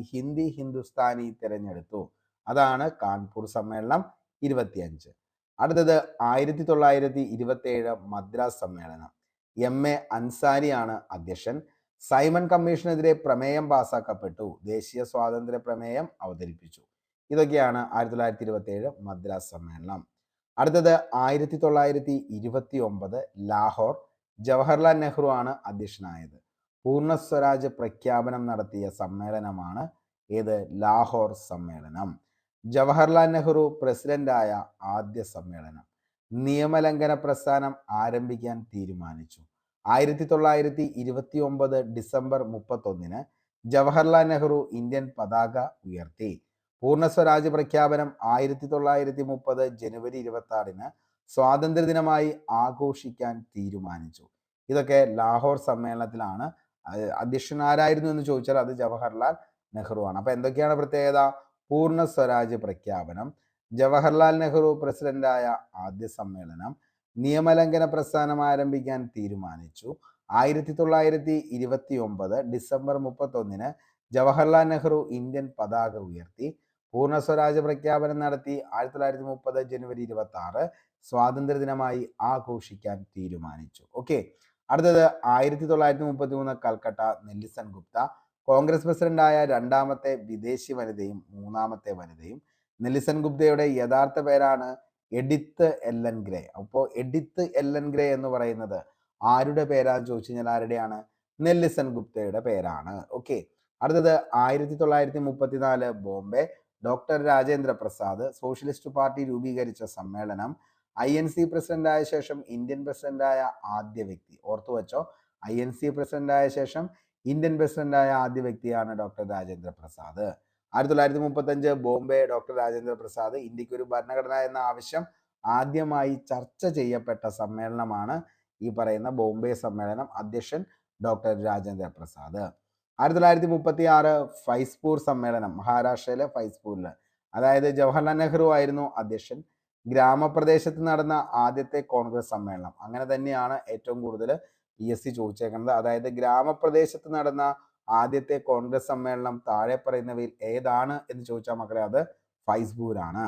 S1: ഹിന്ദുസ്ഥാനി തിരഞ്ഞെടുത്തു. അതാണ് കാൺപൂർ സമ്മേളനം 25. അടുത്തത് 1927 മദ്രാസ് സമ്മേളനം. MA അൻസാരിയാണ് അധ്യക്ഷൻ. സൈമൺ കമ്മീഷനെതിരെ പ്രമേയം പാസാക്കപ്പെട്ടു. ദേശീയ സ്വാതന്ത്ര്യ പ്രമേയം അവതരിപ്പിച്ചു. ഇതൊക്കെയാണ് 1927 മദ്രാസ് സമ്മേളനം. അടുത്തത് 1929 ലാഹോർ. ജവഹർലാൽ നെഹ്റു ആണ് അധ്യക്ഷനായത്. പൂർണ്ണ സ്വരാജ് പ്രഖ്യാപനം നടത്തിയ സമ്മേളനമാണ് ഏത്? ലാഹോർ സമ്മേളനം. ജവഹർലാൽ നെഹ്റു പ്രസിഡന്റായ ആദ്യ സമ്മേളനം. നിയമലംഘന പ്രസ്ഥാനം ആരംഭിക്കാൻ തീരുമാനിച്ചു. 1929 ഡിസംബർ 31 ജവഹർലാൽ നെഹ്റു ഇന്ത്യൻ പതാക ഉയർത്തി. പൂർണ്ണ സ്വരാജ് പ്രഖ്യാപനം 1930 ജനുവരി 26 സ്വാതന്ത്ര്യദിനമായി ആഘോഷിക്കാൻ തീരുമാനിച്ചു. ഇതൊക്കെ ലാഹോർ സമ്മേളനത്തിലാണ്. അധ്യക്ഷൻ ആരായിരുന്നു എന്ന് ചോദിച്ചാൽ അത് ജവഹർലാൽ നെഹ്റു ആണ്. അപ്പൊ എന്തൊക്കെയാണ് പ്രത്യേകത? പൂർണ്ണ സ്വരാജ് പ്രഖ്യാപനം, ജവഹർലാൽ നെഹ്റു പ്രസിഡന്റായ ആദ്യ സമ്മേളനം, നിയമലംഘന പ്രസ്ഥാനം ആരംഭിക്കാൻ തീരുമാനിച്ചു. 1929 ഡിസംബർ 31 ജവഹർലാൽ നെഹ്റു ഇന്ത്യൻ പതാക ഉയർത്തി. പൂർണ്ണ സ്വരാജ് പ്രഖ്യാപനം നടത്തി. 1930 ജനുവരി 26 സ്വാതന്ത്ര്യദിനമായി ആഘോഷിക്കാൻ തീരുമാനിച്ചു. ഓക്കെ. അടുത്തത് 1933 കൽക്കട്ട നെല്ലിസൺ ഗുപ്ത. കോൺഗ്രസ് പ്രസിഡന്റായ രണ്ടാമത്തെ വിദേശി വനിതയും മൂന്നാമത്തെ വനിതയും. നെല്ലിസൺ ഗുപ്തയുടെ യഥാർത്ഥ പേരാണ് എഡിത്ത് എല്ലൻ ഗ്രേ. അപ്പോൾ എഡിത്ത് എല്ലൻ ഗ്രേ എന്ന് പറയുന്നത് ആരുടെ പേരാന്ന് ചോദിച്ചു കഴിഞ്ഞാൽ ആരുടെയാണ്? നെല്ലിസൺ ഗുപ്തയുടെ പേരാണ്. ഓക്കെ. അടുത്തത് 1934 Bombay, doctor Rajendra Prasad socialist party രൂപീകരിച്ച സമ്മേളനം. INC പ്രസിഡന്റായ ശേഷം ഇന്ത്യൻ പ്രസിഡന്റായ ആദ്യ വ്യക്തി. ഓർത്തു വെച്ചോ, INC പ്രസിഡന്റായ ശേഷം ഇന്ത്യൻ പ്രസിഡന്റായ ആദ്യ വ്യക്തിയാണ് ഡോക്ടർ രാജേന്ദ്ര പ്രസാദ്. 1935 ബോംബെ, ഡോക്ടർ രാജേന്ദ്ര പ്രസാദ് ഇന്ത്യക്ക് ഒരു ഭരണഘടന എന്ന ആവശ്യം ആദ്യമായി ചർച്ച ചെയ്യപ്പെട്ട സമ്മേളനമാണ് ഈ പറയുന്ന ബോംബെ സമ്മേളനം. അധ്യക്ഷൻ ഡോക്ടർ രാജേന്ദ്ര പ്രസാദ്. 1936 ഫൈസ്പൂർ സമ്മേളനം, മഹാരാഷ്ട്രയിലെ ഫൈസ്പൂരിൽ. അതായത് ജവഹർലാൽ നെഹ്റു ആയിരുന്നു അധ്യക്ഷൻ. ഗ്രാമപ്രദേശത്ത് നടന്ന ആദ്യത്തെ കോൺഗ്രസ് സമ്മേളനം. അങ്ങനെ തന്നെയാണ് ഏറ്റവും കൂടുതൽ PSC ചോദിച്ചേക്കുന്നത്. അതായത് ഗ്രാമപ്രദേശത്ത് നടന്ന ആദ്യത്തെ കോൺഗ്രസ് സമ്മേളനം താഴെ പറയുന്നവയിൽ ഏതാണ് എന്ന് ചോദിച്ചാൽ മക്കളെ അത് ഫൈസ്പൂരാണ്.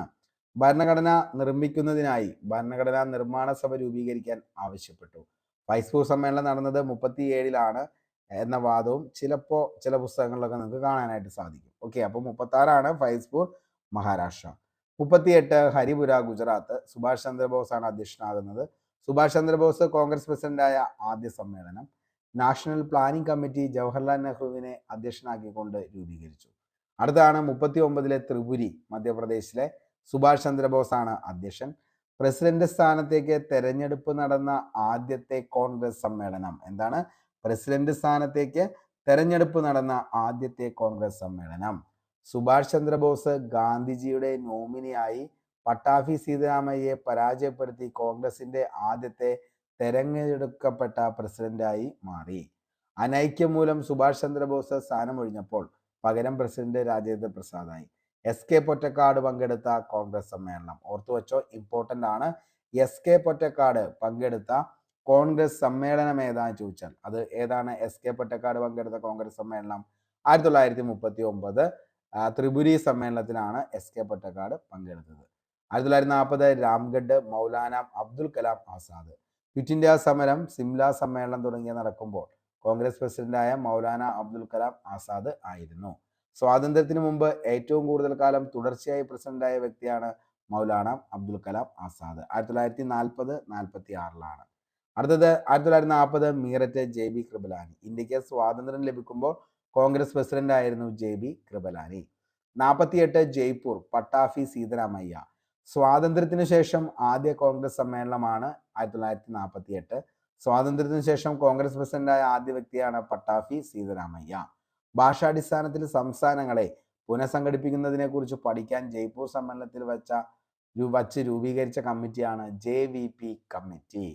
S1: ഭരണഘടന നിർമ്മിക്കുന്നതിനായി ഭരണഘടനാ നിർമ്മാണ സഭ രൂപീകരിക്കാൻ ആവശ്യപ്പെട്ടു. ഫൈസ്പൂർ സമ്മേളനം നടന്നത് 37 എന്ന വാദവും ചിലപ്പോൾ ചില പുസ്തകങ്ങളിലൊക്കെ നിങ്ങൾക്ക് കാണാനായിട്ട് സാധിക്കും. ഓക്കെ. അപ്പോൾ 36 ഫൈസ്പൂർ, മഹാരാഷ്ട്ര. 38 ഹരിപുര, ഗുജറാത്ത്. സുഭാഷ് ചന്ദ്രബോസ് ആണ് അധ്യക്ഷനാകുന്നത്. സുഭാഷ് ചന്ദ്രബോസ് കോൺഗ്രസ് പ്രസിഡന്റായ ആദ്യ സമ്മേളനം. നാഷണൽ പ്ലാനിംഗ് കമ്മിറ്റി ജവഹർലാൽ നെഹ്റുവിനെ അധ്യക്ഷനാക്കിക്കൊണ്ട് രൂപീകരിച്ചു. അടുത്താണ് 39 ത്രിപുരി, മധ്യപ്രദേശിലെ. സുഭാഷ് ചന്ദ്രബോസ് ആണ് അധ്യക്ഷൻ. പ്രസിഡന്റ് സ്ഥാനത്തേക്ക് തെരഞ്ഞെടുപ്പ് നടന്ന ആദ്യത്തെ കോൺഗ്രസ് സമ്മേളനം. എന്താണ്? പ്രസിഡന്റ് സ്ഥാനത്തേക്ക് തെരഞ്ഞെടുപ്പ് നടന്ന ആദ്യത്തെ കോൺഗ്രസ് സമ്മേളനം. സുഭാഷ് ചന്ദ്രബോസ് ഗാന്ധിജിയുടെ നോമിനിയായി പട്ടാഭി സീതാരാമയ്യയെ പരാജയപ്പെടുത്തി കോൺഗ്രസിന്റെ ആദ്യത്തെ തെരഞ്ഞെടുക്കപ്പെട്ട പ്രസിഡന്റായി മാറി. അനൈക്യം മൂലം സുഭാഷ് ചന്ദ്രബോസ് സ്ഥാനമൊഴിഞ്ഞപ്പോൾ പകരം പ്രസിഡന്റ് രാജേന്ദ്ര പ്രസാദായി. SK പൊറ്റക്കാട് പങ്കെടുത്ത കോൺഗ്രസ് സമ്മേളനം. ഓർത്തുവെച്ചോ, ഇമ്പോർട്ടൻ്റ് ആണ്. SK പൊറ്റക്കാട് പങ്കെടുത്ത കോൺഗ്രസ് സമ്മേളനം ഏതാന്ന് ചോദിച്ചാൽ അത് ഏതാണ്? SK പൊറ്റക്കാട് പങ്കെടുത്ത കോൺഗ്രസ് സമ്മേളനം 1939 ത്രിപുരി സമ്മേളനത്തിലാണ് SK പൊറ്റക്കാട് പങ്കെടുത്തത്. 1940 രാംഗഡ്, മൗലാന അബ്ദുൽ കലാം ആസാദ്. ക്വിറ്റ് ഇന്ത്യ സമരം, സിംല സമ്മേളനം തുടങ്ങിയ നടക്കുമ്പോൾ കോൺഗ്രസ് പ്രസിഡന്റായ മൗലാന അബ്ദുൽ കലാം ആസാദ് ആയിരുന്നു. സ്വാതന്ത്ര്യത്തിന് മുമ്പ് ഏറ്റവും കൂടുതൽ കാലം തുടർച്ചയായി പ്രസിഡന്റായ വ്യക്തിയാണ് മൗലാന അബ്ദുൽ കലാം ആസാദ്. 1940-46 അടുത്തത് 1940 മീററ്റ്, JB കൃപലാനി. ഇന്ത്യക്ക് സ്വാതന്ത്ര്യം ലഭിക്കുമ്പോൾ കോൺഗ്രസ് പ്രസിഡന്റ് ആയിരുന്നു JB കൃപലാനി. 48 ജയ്പൂർ, പട്ടാഭി സീതാരാമയ്യ. സ്വാതന്ത്ര്യത്തിന് ശേഷം ആദ്യ കോൺഗ്രസ് സമ്മേളനമാണ് 1948. സ്വാതന്ത്ര്യത്തിന് ശേഷം കോൺഗ്രസ് പ്രസിഡന്റായ ആദ്യ വ്യക്തിയാണ് പട്ടാഭി സീതാരാമയ്യ. ഭാഷാടിസ്ഥാനത്തിൽ സംസ്ഥാനങ്ങളെ പുനഃസംഘടിപ്പിക്കുന്നതിനെ കുറിച്ച് പഠിക്കാൻ ജയ്പൂർ സമ്മേളനത്തിൽ വച്ച് രൂപീകരിച്ച കമ്മിറ്റിയാണ് JVP കമ്മിറ്റി.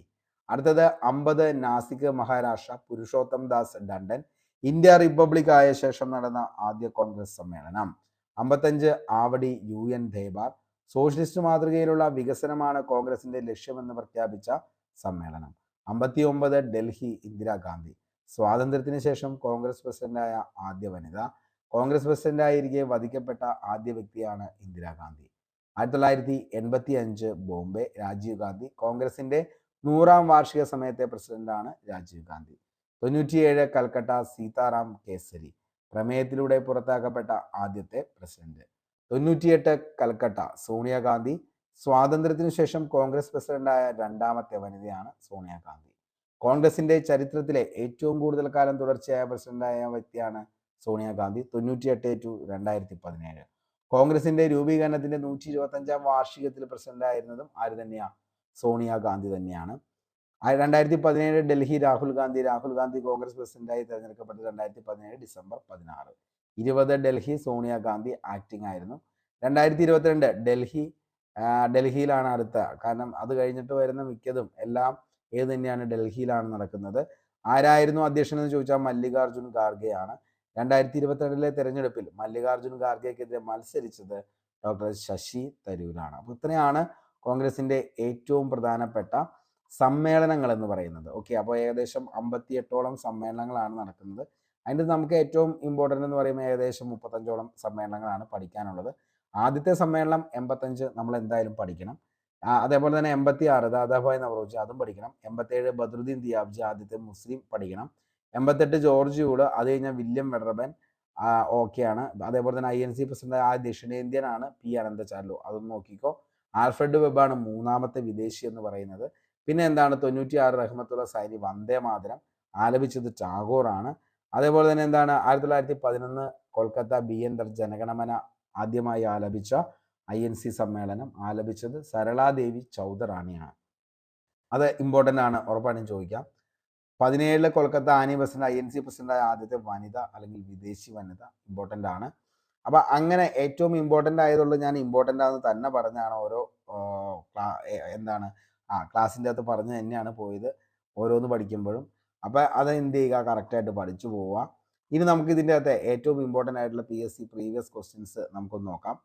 S1: അടുത്തത് 50 നാസിക്, മഹാരാഷ്ട്ര. പുരുഷോത്തം ദാസ് ടണ്ടൻ. ഇന്ത്യ റിപ്പബ്ലിക് ആയ ശേഷം നടന്ന ആദ്യ കോൺഗ്രസ് സമ്മേളനം. 55 ആവടി, UN ദേബാർ. സോഷ്യലിസ്റ്റ് മാതൃകയിലുള്ള വികസനമാണ് കോൺഗ്രസിന്റെ ലക്ഷ്യമെന്ന് പ്രഖ്യാപിച്ച സമ്മേളനം. 59 ഡൽഹി, ഇന്ദിരാഗാന്ധി. സ്വാതന്ത്ര്യത്തിന് ശേഷം കോൺഗ്രസ് പ്രസിഡന്റായ ആദ്യ വനിത. കോൺഗ്രസ് പ്രസിഡന്റായിരിക്കെ വധിക്കപ്പെട്ട ആദ്യ വ്യക്തിയാണ് ഇന്ദിരാഗാന്ധി. 1985 ബോംബെ, രാജീവ് ഗാന്ധി. കോൺഗ്രസിന്റെ 100ാം വാർഷിക സമയത്തെ പ്രസിഡന്റാണ് രാജീവ് ഗാന്ധി. 97 കൽക്കട്ട, സീതാറാം കേസരി. പ്രമേയത്തിലൂടെ പുറത്താക്കപ്പെട്ട ആദ്യത്തെ പ്രസിഡന്റ്. 98 കൽക്കട്ട, സോണിയാഗാന്ധി. സ്വാതന്ത്ര്യത്തിനു ശേഷം കോൺഗ്രസ് പ്രസിഡന്റായ രണ്ടാമത്തെ വനിതയാണ് സോണിയാഗാന്ധി. കോൺഗ്രസിന്റെ ചരിത്രത്തിലെ ഏറ്റവും കൂടുതൽ കാലം തുടർച്ചയായ പ്രസിഡന്റായ വ്യക്തിയാണ് സോണിയാഗാന്ധി. 98-2017. കോൺഗ്രസിന്റെ രൂപീകരണത്തിന്റെ 125ാം വാർഷികത്തിൽ പ്രസിഡന്റായിരുന്നതും ആര് തന്നെയാണ്? സോണിയാഗാന്ധി തന്നെയാണ്. 2017 ഡൽഹി, രാഹുൽ ഗാന്ധി. രാഹുൽ ഗാന്ധി കോൺഗ്രസ് പ്രസിഡന്റായി തെരഞ്ഞെടുക്കപ്പെട്ടത് 2017 ഡിസംബർ 16. 20 ഡൽഹി, സോണിയാഗാന്ധി ആക്ടിംഗ് ആയിരുന്നു. 2022 ഡൽഹിയിലാണ് അടുത്ത. കാരണം അത് കഴിഞ്ഞിട്ട് വരുന്ന മിക്കതും എല്ലാം ഏത് തന്നെയാണ്? ഡൽഹിയിലാണ് നടക്കുന്നത്. ആരായിരുന്നു അധ്യക്ഷൻ എന്ന് ചോദിച്ചാൽ മല്ലികാർജുൻ ഖാർഗെയാണ്. 2022 തെരഞ്ഞെടുപ്പിൽ മല്ലികാർജുൻ ഖാർഗെക്കെതിരെ മത്സരിച്ചത് ഡോക്ടർ ശശി തരൂരാണ്. അപ്പോൾ ഇത്രയാണ് കോൺഗ്രസിന്റെ ഏറ്റവും പ്രധാനപ്പെട്ട സമ്മേളനങ്ങൾ എന്ന് പറയുന്നത്. ഓക്കെ. അപ്പോൾ ഏകദേശം 58ഓളം സമ്മേളനങ്ങളാണ് നടക്കുന്നത്. അതിൻ്റെ നമുക്ക് ഏറ്റവും ഇമ്പോർട്ടൻ്റ് എന്ന് പറയുമ്പോൾ ഏകദേശം 35ഓളം സമ്മേളനങ്ങളാണ് പഠിക്കാനുള്ളത്. ആദ്യത്തെ സമ്മേളനം 85 നമ്മൾ എന്തായാലും പഠിക്കണം. അതേപോലെ തന്നെ 86 ദാദാഭായ് നവറോജി, അതും പഠിക്കണം. 87 ബദ്രുദ്ദീൻ ദിയാബ്ജി, ആദ്യത്തെ മുസ്ലിം, പഠിക്കണം. 88 ജോർജ് യൂഡ്, അത് കഴിഞ്ഞാൽ വില്യം വെഡർബൻ ഓക്കെയാണ്. അതേപോലെ തന്നെ INC പ്രസിഡന്റ് ആ ദക്ഷിണേന്ത്യനാണ് P അനന്തചാർലു, അതൊന്ന് നോക്കിക്കോ. ആൽഫ്രഡ് വെബാണ് മൂന്നാമത്തെ വിദേശി എന്ന് പറയുന്നത്. പിന്നെ എന്താണ് 96 റഹ്മത്തുള്ള സൈനി വന്ദേ മാതരം ആലപിച്ചത് ടാഗോറാണ്. അതേപോലെ തന്നെ എന്താണ് 1911 കൊൽക്കത്ത BN ജനഗണമന ആദ്യമായി ആലപിച്ച INC സമ്മേളനം ആലപിച്ചത് സരളാദേവി ചൗധറാണിയാണ്. അത് ഇമ്പോർട്ടൻ്റ് ആണ്, ഉറപ്പായിട്ടും ചോദിക്കാം. 17 കൊൽക്കത്ത ആനി ബസന്റ് INC പ്രസിഡന്റായ ആദ്യത്തെ വനിത അല്ലെങ്കിൽ വിദേശി വനിത, ഇമ്പോർട്ടൻ്റ് ആണ്. അപ്പം അങ്ങനെ ഏറ്റവും ഇമ്പോർട്ടൻ്റ് ആയതുകൊണ്ട് ഞാൻ ഇമ്പോർട്ടൻ്റ് ആണെന്ന് തന്നെ പറഞ്ഞാണ് ഓരോ എന്താണ് ക്ലാസ്സിൻ്റെ അകത്ത് പറഞ്ഞ് തന്നെയാണ് പോയത് ഓരോന്ന് പഠിക്കുമ്പോഴും. അപ്പം അത് എന്ത് ചെയ്യുക, കറക്റ്റായിട്ട് പഠിച്ചു പോവുക. ഇനി നമുക്ക് ഇതിൻ്റെ അകത്ത് ഏറ്റവും ഇമ്പോർട്ടൻ്റ് ആയിട്ടുള്ള PSC പ്രീവിയസ് ക്വസ്റ്റ്യൻസ് നമുക്കൊന്ന് നോക്കാം.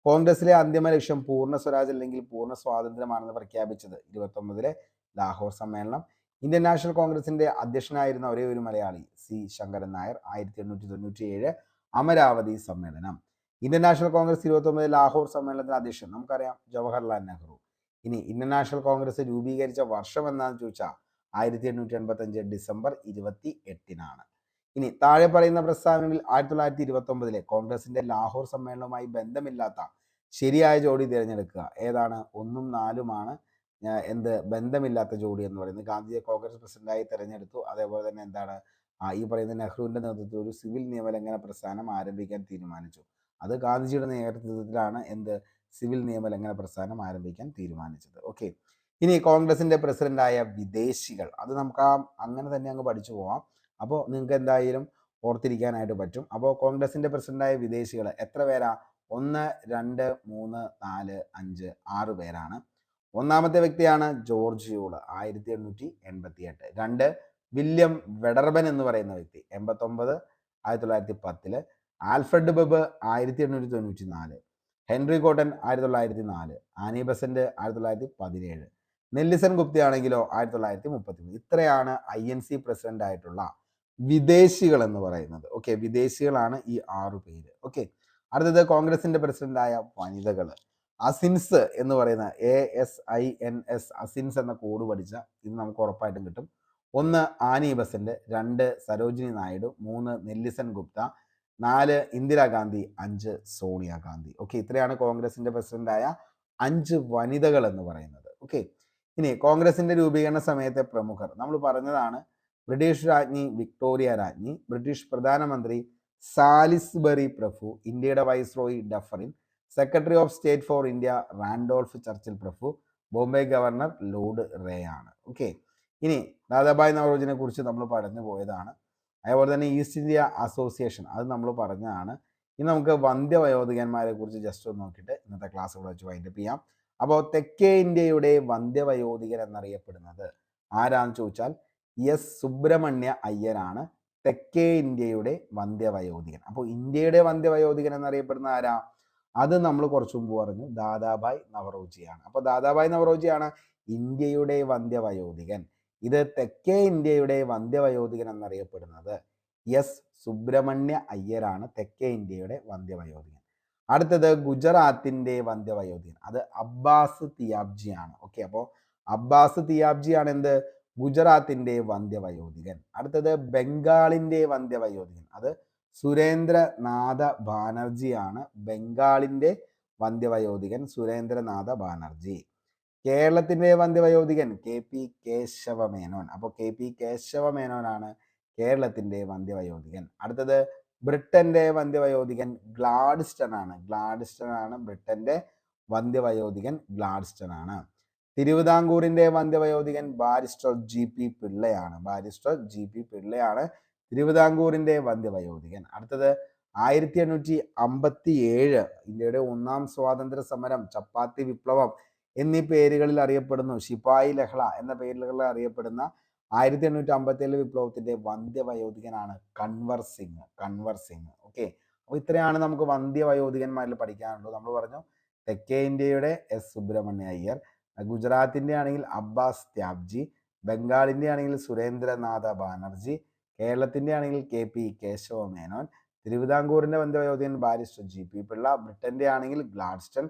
S1: കോൺഗ്രസിലെ അന്തിമ ലക്ഷ്യം പൂർണ്ണ സ്വരാജ് അല്ലെങ്കിൽ പൂർണ്ണ സ്വാതന്ത്ര്യമാണെന്ന് പ്രഖ്യാപിച്ചത് 29 ലാഹോർ സമ്മേളനം. ഇന്ത്യൻ നാഷണൽ കോൺഗ്രസിന്റെ അധ്യക്ഷനായിരുന്ന ഒരേ ഒരു മലയാളി C ശങ്കരൻ നായർ 1897 അമരാവതി സമ്മേളനം. ഇന്ത്യൻ നാഷണൽ കോൺഗ്രസ് 29 ലാഹോർ സമ്മേളനത്തിന് അധ്യക്ഷൻ നമുക്കറിയാം ജവഹർലാൽ നെഹ്റു. ഇനി ഇന്ത്യൻ നാഷണൽ കോൺഗ്രസ് രൂപീകരിച്ച വർഷം എന്നാന്ന് ചോദിച്ചാൽ 1885 ഡിസംബർ 28-നാണ്. ഇനി താഴെ പറയുന്ന പ്രസ്താവനയിൽ 1929 കോൺഗ്രസിന്റെ ലാഹോർ സമ്മേളനവുമായി ബന്ധമില്ലാത്ത ശരിയായ ജോഡി തിരഞ്ഞെടുക്കുക. ഏതാണ്? 1ഉം 4ഉമാണ് എന്ത് ബന്ധമില്ലാത്ത ജോഡി എന്ന് പറയുന്നത്. ഗാന്ധിജിയെ കോൺഗ്രസ് പ്രസിഡന്റായി തെരഞ്ഞെടുത്തു. അതേപോലെ തന്നെ എന്താണ് ഈ പറയുന്ന നെഹ്റുവിന്റെ നേതൃത്വത്തിൽ ഒരു സിവിൽ നിയമലംഘന പ്രസ്ഥാനം ആരംഭിക്കാൻ തീരുമാനിച്ചു. അത് ഗാന്ധിജിയുടെ നേതൃത്വത്തിലാണ് എന്ത് സിവിൽ നിയമലംഘന പ്രസ്ഥാനം ആരംഭിക്കാൻ തീരുമാനിച്ചത്. ഓക്കെ, ഇനി കോൺഗ്രസിന്റെ പ്രസിഡന്റായ വിദേശികൾ, അത് നമുക്ക് അങ്ങനെ തന്നെ അങ്ങ് പഠിച്ചു പോവാം. അപ്പോൾ നിങ്ങൾക്ക് എന്തായാലും ഓർത്തിരിക്കാനായിട്ട് പറ്റും. അപ്പോൾ കോൺഗ്രസിന്റെ പ്രസിഡന്റായ വിദേശികൾ എത്ര പേരാ? 1, 2, 3, 4, 5, 6 പേരാണ്. ഒന്നാമത്തെ വ്യക്തിയാണ് ജോർജ് യൂൾ 1888. 2 വില്യം വെഡർബൻ എന്ന് പറയുന്ന വ്യക്തി 89 1910. Alfred web 1894. Henry cotton 1904. Annie Besant 1917. Nelson Gupta ആണെങ്കിലോ 1933. ഇത്രയാണ് INC പ്രസിഡന്റ് ആയിട്ടുള്ള വിദേശികൾ എന്ന് പറയുന്നത്. ഓക്കെ, വിദേശികളാണ് ഈ 6 പേര്. ഓക്കെ, അടുത്തത് കോൺഗ്രസിന്റെ പ്രസിഡന്റായ വനിതകൾ. അസിൻസ് എന്ന് പറയുന്ന ASINS അസിൻസ് എന്ന കോഡ് പഠിച്ച ഇത് നമുക്ക് ഉറപ്പായിട്ടും കിട്ടും. 1 Annie Besant, 2 Sarojini Naidu, 3 നെല്ലിസൺ Gupta, 4 Indira Gandhi, 5 Sonia Gandhi. Okay, ഇത്രയാണ് കോൺഗ്രസിന്റെ പ്രസിഡന്റായ 5 വനിതകൾ എന്ന് പറയുന്നത്. ഓക്കെ, ഇനി കോൺഗ്രസിന്റെ രൂപീകരണ സമയത്തെ പ്രമുഖർ നമ്മൾ പറഞ്ഞതാണ്. ബ്രിട്ടീഷ് രാജ്ഞി വിക്ടോറിയ രാജ്ഞി, ബ്രിട്ടീഷ് പ്രധാനമന്ത്രി സാലിസ്ബറി പ്രഭു, ഇന്ത്യയുടെ viceroy Dufferin, secretary of state for India Randolph Churchill പ്രഭു, ബോംബെ ഗവർണർ ലോർഡ് റേ ആണ്. ഓക്കെ, ഇനി ദാദാഭായ് നവറോജിനെ കുറിച്ച് നമ്മൾ പറഞ്ഞു പോയതാണ്. അതേപോലെ തന്നെ ഈസ്റ്റ് ഇന്ത്യ അസോസിയേഷൻ അത് നമ്മൾ പറഞ്ഞതാണ്. ഇനി നമുക്ക് വന്ധ്യവയോധികന്മാരെ കുറിച്ച് ജസ്റ്റ് ഒന്ന് നോക്കിയിട്ട് ഇന്നത്തെ ക്ലാസ് ഇവിടെ വെച്ച് വൈൻഡപ്പ് ചെയ്യാം. അപ്പോൾ തെക്കേ ഇന്ത്യയുടെ വന്ധ്യവയോധികൻ എന്നറിയപ്പെടുന്നത് ആരാന്ന് ചോദിച്ചാൽ S സുബ്രഹ്മണ്യ അയ്യരാണ് തെക്കേ ഇന്ത്യയുടെ വന്ധ്യവയോധികൻ. അപ്പോൾ ഇന്ത്യയുടെ വന്ധ്യവയോധികൻ എന്നറിയപ്പെടുന്ന ആരാ? അത് നമ്മൾ കുറച്ചു മുമ്പ് പറഞ്ഞു, ദാദാഭായ് നവറോജിയാണ്. അപ്പോൾ ദാദാഭായ് നവറോജിയാണ് ഇന്ത്യയുടെ വന്ധ്യവയോധികൻ. ഇത് തെക്കേ ഇന്ത്യയുടെ വന്ധ്യവയോധികൻ എന്നറിയപ്പെടുന്നത് S സുബ്രഹ്മണ്യ അയ്യരാണ് തെക്കേ ഇന്ത്യയുടെ വന്ധ്യവയോധികൻ. അടുത്തത് ഗുജറാത്തിന്റെ വന്ധ്യവയോധികൻ, അത് അബ്ബാസ് തിയാബ്ജി ആണ്. ഓക്കെ, അപ്പോൾ അബ്ബാസ് തിയാബ്ജി ആണ് എന്ത് ഗുജറാത്തിന്റെ വന്ധ്യവയോധികൻ. അടുത്തത് ബംഗാളിന്റെ വന്ധ്യവയോധികൻ, അത് സുരേന്ദ്രനാഥ ബാനർജി ആണ്. ബംഗാളിന്റെ വന്ധ്യവയോധികൻ സുരേന്ദ്രനാഥ ബാനർജി. കേരളത്തിന്റെ വന്ധ്യവയോധികൻ KP കേശവമേനോൻ. അപ്പോൾ KP കേശവമേനോനാണ് കേരളത്തിന്റെ വന്ധ്യവയോധികൻ. അടുത്തത് ബ്രിട്ടന്റെ വന്ധ്യവയോധികൻ ഗ്ലാഡ്സ്റ്റൺ ആണ്. ഗ്ലാഡ്സ്റ്റൺ ആണ് ബ്രിട്ടന്റെ വന്ധ്യവയോധികൻ, ഗ്ലാഡ്സ്റ്റൺ ആണ്. തിരുവിതാംകൂറിന്റെ വന്ധ്യവയോധികൻ ബാരിസ്റ്റർ GP പിള്ളയാണ്. ബാരിസ്റ്റർ GP പിള്ളയാണ് തിരുവിതാംകൂറിന്റെ വന്ധ്യവയോധികൻ. അടുത്തത് 1857 ഇന്ത്യയുടെ 1ാം സ്വാതന്ത്ര്യ സമരം, ചപ്പാത്തി വിപ്ലവം എന്നീ പേരുകളിൽ അറിയപ്പെടുന്നു. ശിപായി ലഹള എന്ന പേരുകളിൽ അറിയപ്പെടുന്ന 1857 വിപ്ലവത്തിന്റെ വന്ധ്യവയോധികനാണ് കൻവർ സിംഗ്. കൻവർ സിംഗ്. ഓക്കെ, അപ്പോൾ ഇത്രയാണ് നമുക്ക് വന്ധ്യവയോധികന്മാരിൽ പഠിക്കാനുള്ളത്. നമ്മൾ പറഞ്ഞു തെക്കേ ഇന്ത്യയുടെ S സുബ്രഹ്മണ്യ അയ്യർ, ഗുജറാത്തിന്റെ ആണെങ്കിൽ അബ്ബാസ് ത്യാബ്ജി, ബംഗാളിന്റെ ആണെങ്കിൽ സുരേന്ദ്രനാഥ ബാനർജി, കേരളത്തിന്റെ ആണെങ്കിൽ KP കേശവമേനോൻ, തിരുവിതാംകൂറിന്റെ വന്ധ്യവയോധികൻ ബാരിസ്റ്റർ GP പിള്ള, ബ്രിട്ടന്റെ ആണെങ്കിൽ ഗ്ലാഡ്സ്റ്റൺ,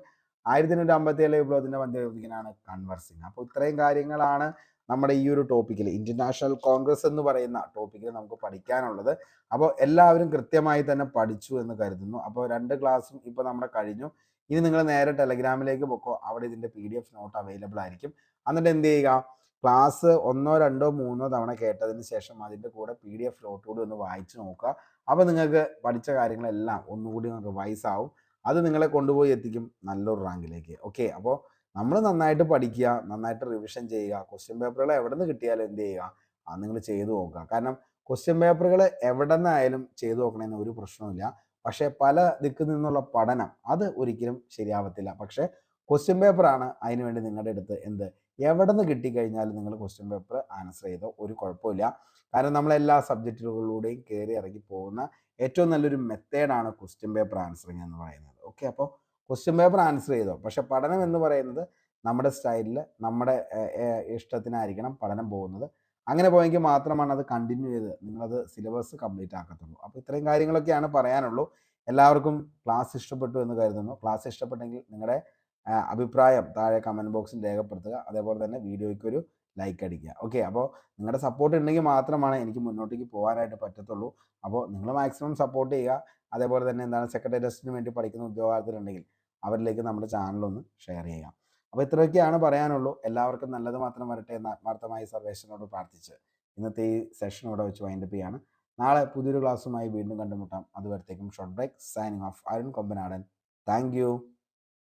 S1: 1857 വിപ്ലവത്തിന്റെ വന്ധ്യവയോധികനാണ് കൻവർ സിംഗ്. അപ്പോൾ ഇത്രയും കാര്യങ്ങളാണ് നമ്മുടെ ഈ ഒരു ടോപ്പിക്കിൽ, ഇന്ത്യൻ നാഷണൽ കോൺഗ്രസ് എന്ന് പറയുന്ന ടോപ്പിക്കിൽ നമുക്ക് പഠിക്കാനുള്ളത്. അപ്പോൾ എല്ലാവരും കൃത്യമായി തന്നെ പഠിച്ചു എന്ന് കരുതുന്നു. അപ്പോൾ 2 ക്ലാസ്സും ഇപ്പോൾ നമ്മുടെ കഴിഞ്ഞു. ഇനി നിങ്ങൾ നേരെ ടെലഗ്രാമിലേക്ക് പൊക്കോ, അവിടെ ഇതിൻ്റെ PDF നോട്ട് അവൈലബിൾ ആയിരിക്കും. എന്നിട്ട് എന്ത് ചെയ്യുക, ക്ലാസ് 1, 2, 3 തവണ കേട്ടതിന് ശേഷം അതിൻ്റെ കൂടെ PDF നോട്ട് കൂടി ഒന്ന് വായിച്ച് നോക്കുക. അപ്പോൾ നിങ്ങൾക്ക് പഠിച്ച കാര്യങ്ങളെല്ലാം ഒന്നുകൂടി റിവൈസ് ആവും. അത് നിങ്ങളെ കൊണ്ടുപോയി എത്തിക്കും നല്ലൊരു റാങ്കിലേക്ക്. ഓക്കെ, അപ്പോൾ നമ്മൾ നന്നായിട്ട് പഠിക്കുക, നന്നായിട്ട് റിവിഷൻ ചെയ്യുക. ക്വസ്റ്റ്യൻ പേപ്പറുകൾ എവിടെ നിന്ന് കിട്ടിയാലും എന്ത് ചെയ്യുക, അത് നിങ്ങൾ ചെയ്തു നോക്കുക. കാരണം ക്വസ്റ്റ്യൻ പേപ്പറുകൾ എവിടെ നിന്നായാലും ചെയ്തു നോക്കണമെന്ന് ഒരു പ്രശ്നവുമില്ല. പക്ഷേ പല ദിക്കിൽ നിന്നുള്ള പഠനം അത് ഒരിക്കലും ശരിയാവത്തില്ല. പക്ഷേ ക്വസ്റ്റ്യൻ പേപ്പറാണ് അതിന് വേണ്ടി നിങ്ങളുടെ അടുത്ത് എവിടെ നിന്ന് കിട്ടിക്കഴിഞ്ഞാലും നിങ്ങൾ ക്വസ്റ്റ്യൻ പേപ്പർ ആൻസർ ചെയ്തോ ഒരു കുഴപ്പമില്ല. കാരണം നമ്മളെല്ലാ സബ്ജക്റ്റുകളിലൂടെയും കയറി ഇറങ്ങി പോകുന്ന ഏറ്റവും നല്ലൊരു മെത്തേഡാണ് ക്വസ്റ്റ്യൻ പേപ്പർ ആൻസറിങ് എന്ന് പറയുന്നത്. ഓക്കെ, അപ്പോൾ ക്വസ്റ്റ്യൻ പേപ്പർ ആൻസർ ചെയ്തോ. പക്ഷെ പഠനം എന്ന് പറയുന്നത് നമ്മുടെ സ്റ്റൈലിൽ നമ്മുടെ ഇഷ്ടത്തിനായിരിക്കണം പഠനം പോകുന്നത്. അങ്ങനെ പോയെങ്കിൽ മാത്രമാണ് അത് കണ്ടിന്യൂ ചെയ്ത് നിങ്ങളത് സിലബസ് കംപ്ലീറ്റ് ആക്കത്തുള്ളൂ. അപ്പോൾ ഇത്രയും കാര്യങ്ങളൊക്കെയാണ് പറയാനുള്ളൂ. എല്ലാവർക്കും ക്ലാസ് ഇഷ്ടപ്പെട്ടു എന്ന് കരുതുന്നു. ക്ലാസ് ഇഷ്ടപ്പെട്ടെങ്കിൽ നിങ്ങളുടെ അഭിപ്രായം താഴെ കമൻറ്റ് ബോക്സിൽ രേഖപ്പെടുത്തുക. അതേപോലെ തന്നെ വീഡിയോയ്ക്ക് ഒരു ലൈക്ക് അടിക്കുക. ഓക്കെ, അപ്പോൾ നിങ്ങളുടെ സപ്പോർട്ട് ഉണ്ടെങ്കിൽ മാത്രമാണ് എനിക്ക് മുന്നോട്ടേക്ക് പോകാനായിട്ട് പറ്റത്തുള്ളൂ. അപ്പോൾ നിങ്ങൾ മാക്സിമം സപ്പോർട്ട് ചെയ്യുക. അതേപോലെ തന്നെ സെക്രട്ടറി ടെസ്റ്റിന് വേണ്ടി പഠിക്കുന്ന ഉദ്യോഗാർത്ഥികളുണ്ടെങ്കിൽ അവരിലേക്ക് നമ്മുടെ ചാനലൊന്ന് ഷെയർ ചെയ്യുക. അപ്പോൾ ഇത്രയൊക്കെയാണ് പറയാനുള്ളൂ. എല്ലാവർക്കും നല്ലത് മാത്രം വരട്ടെ എന്ന് ആത്മാർത്ഥമായി സർവേശ്വരനോട് പ്രാർത്ഥിച്ച് ഇന്നത്തെ ഈ സെഷൻ ഇവിടെ വെച്ച് വൈൻഡപ്പ് ചെയ്യാണ്. നാളെ പുതിയൊരു ക്ലാസ്സുമായി വീണ്ടും കണ്ടുമുട്ടാം. അതുവരത്തേക്കും short break. Signing off. Arun Kombanadan. Thank U.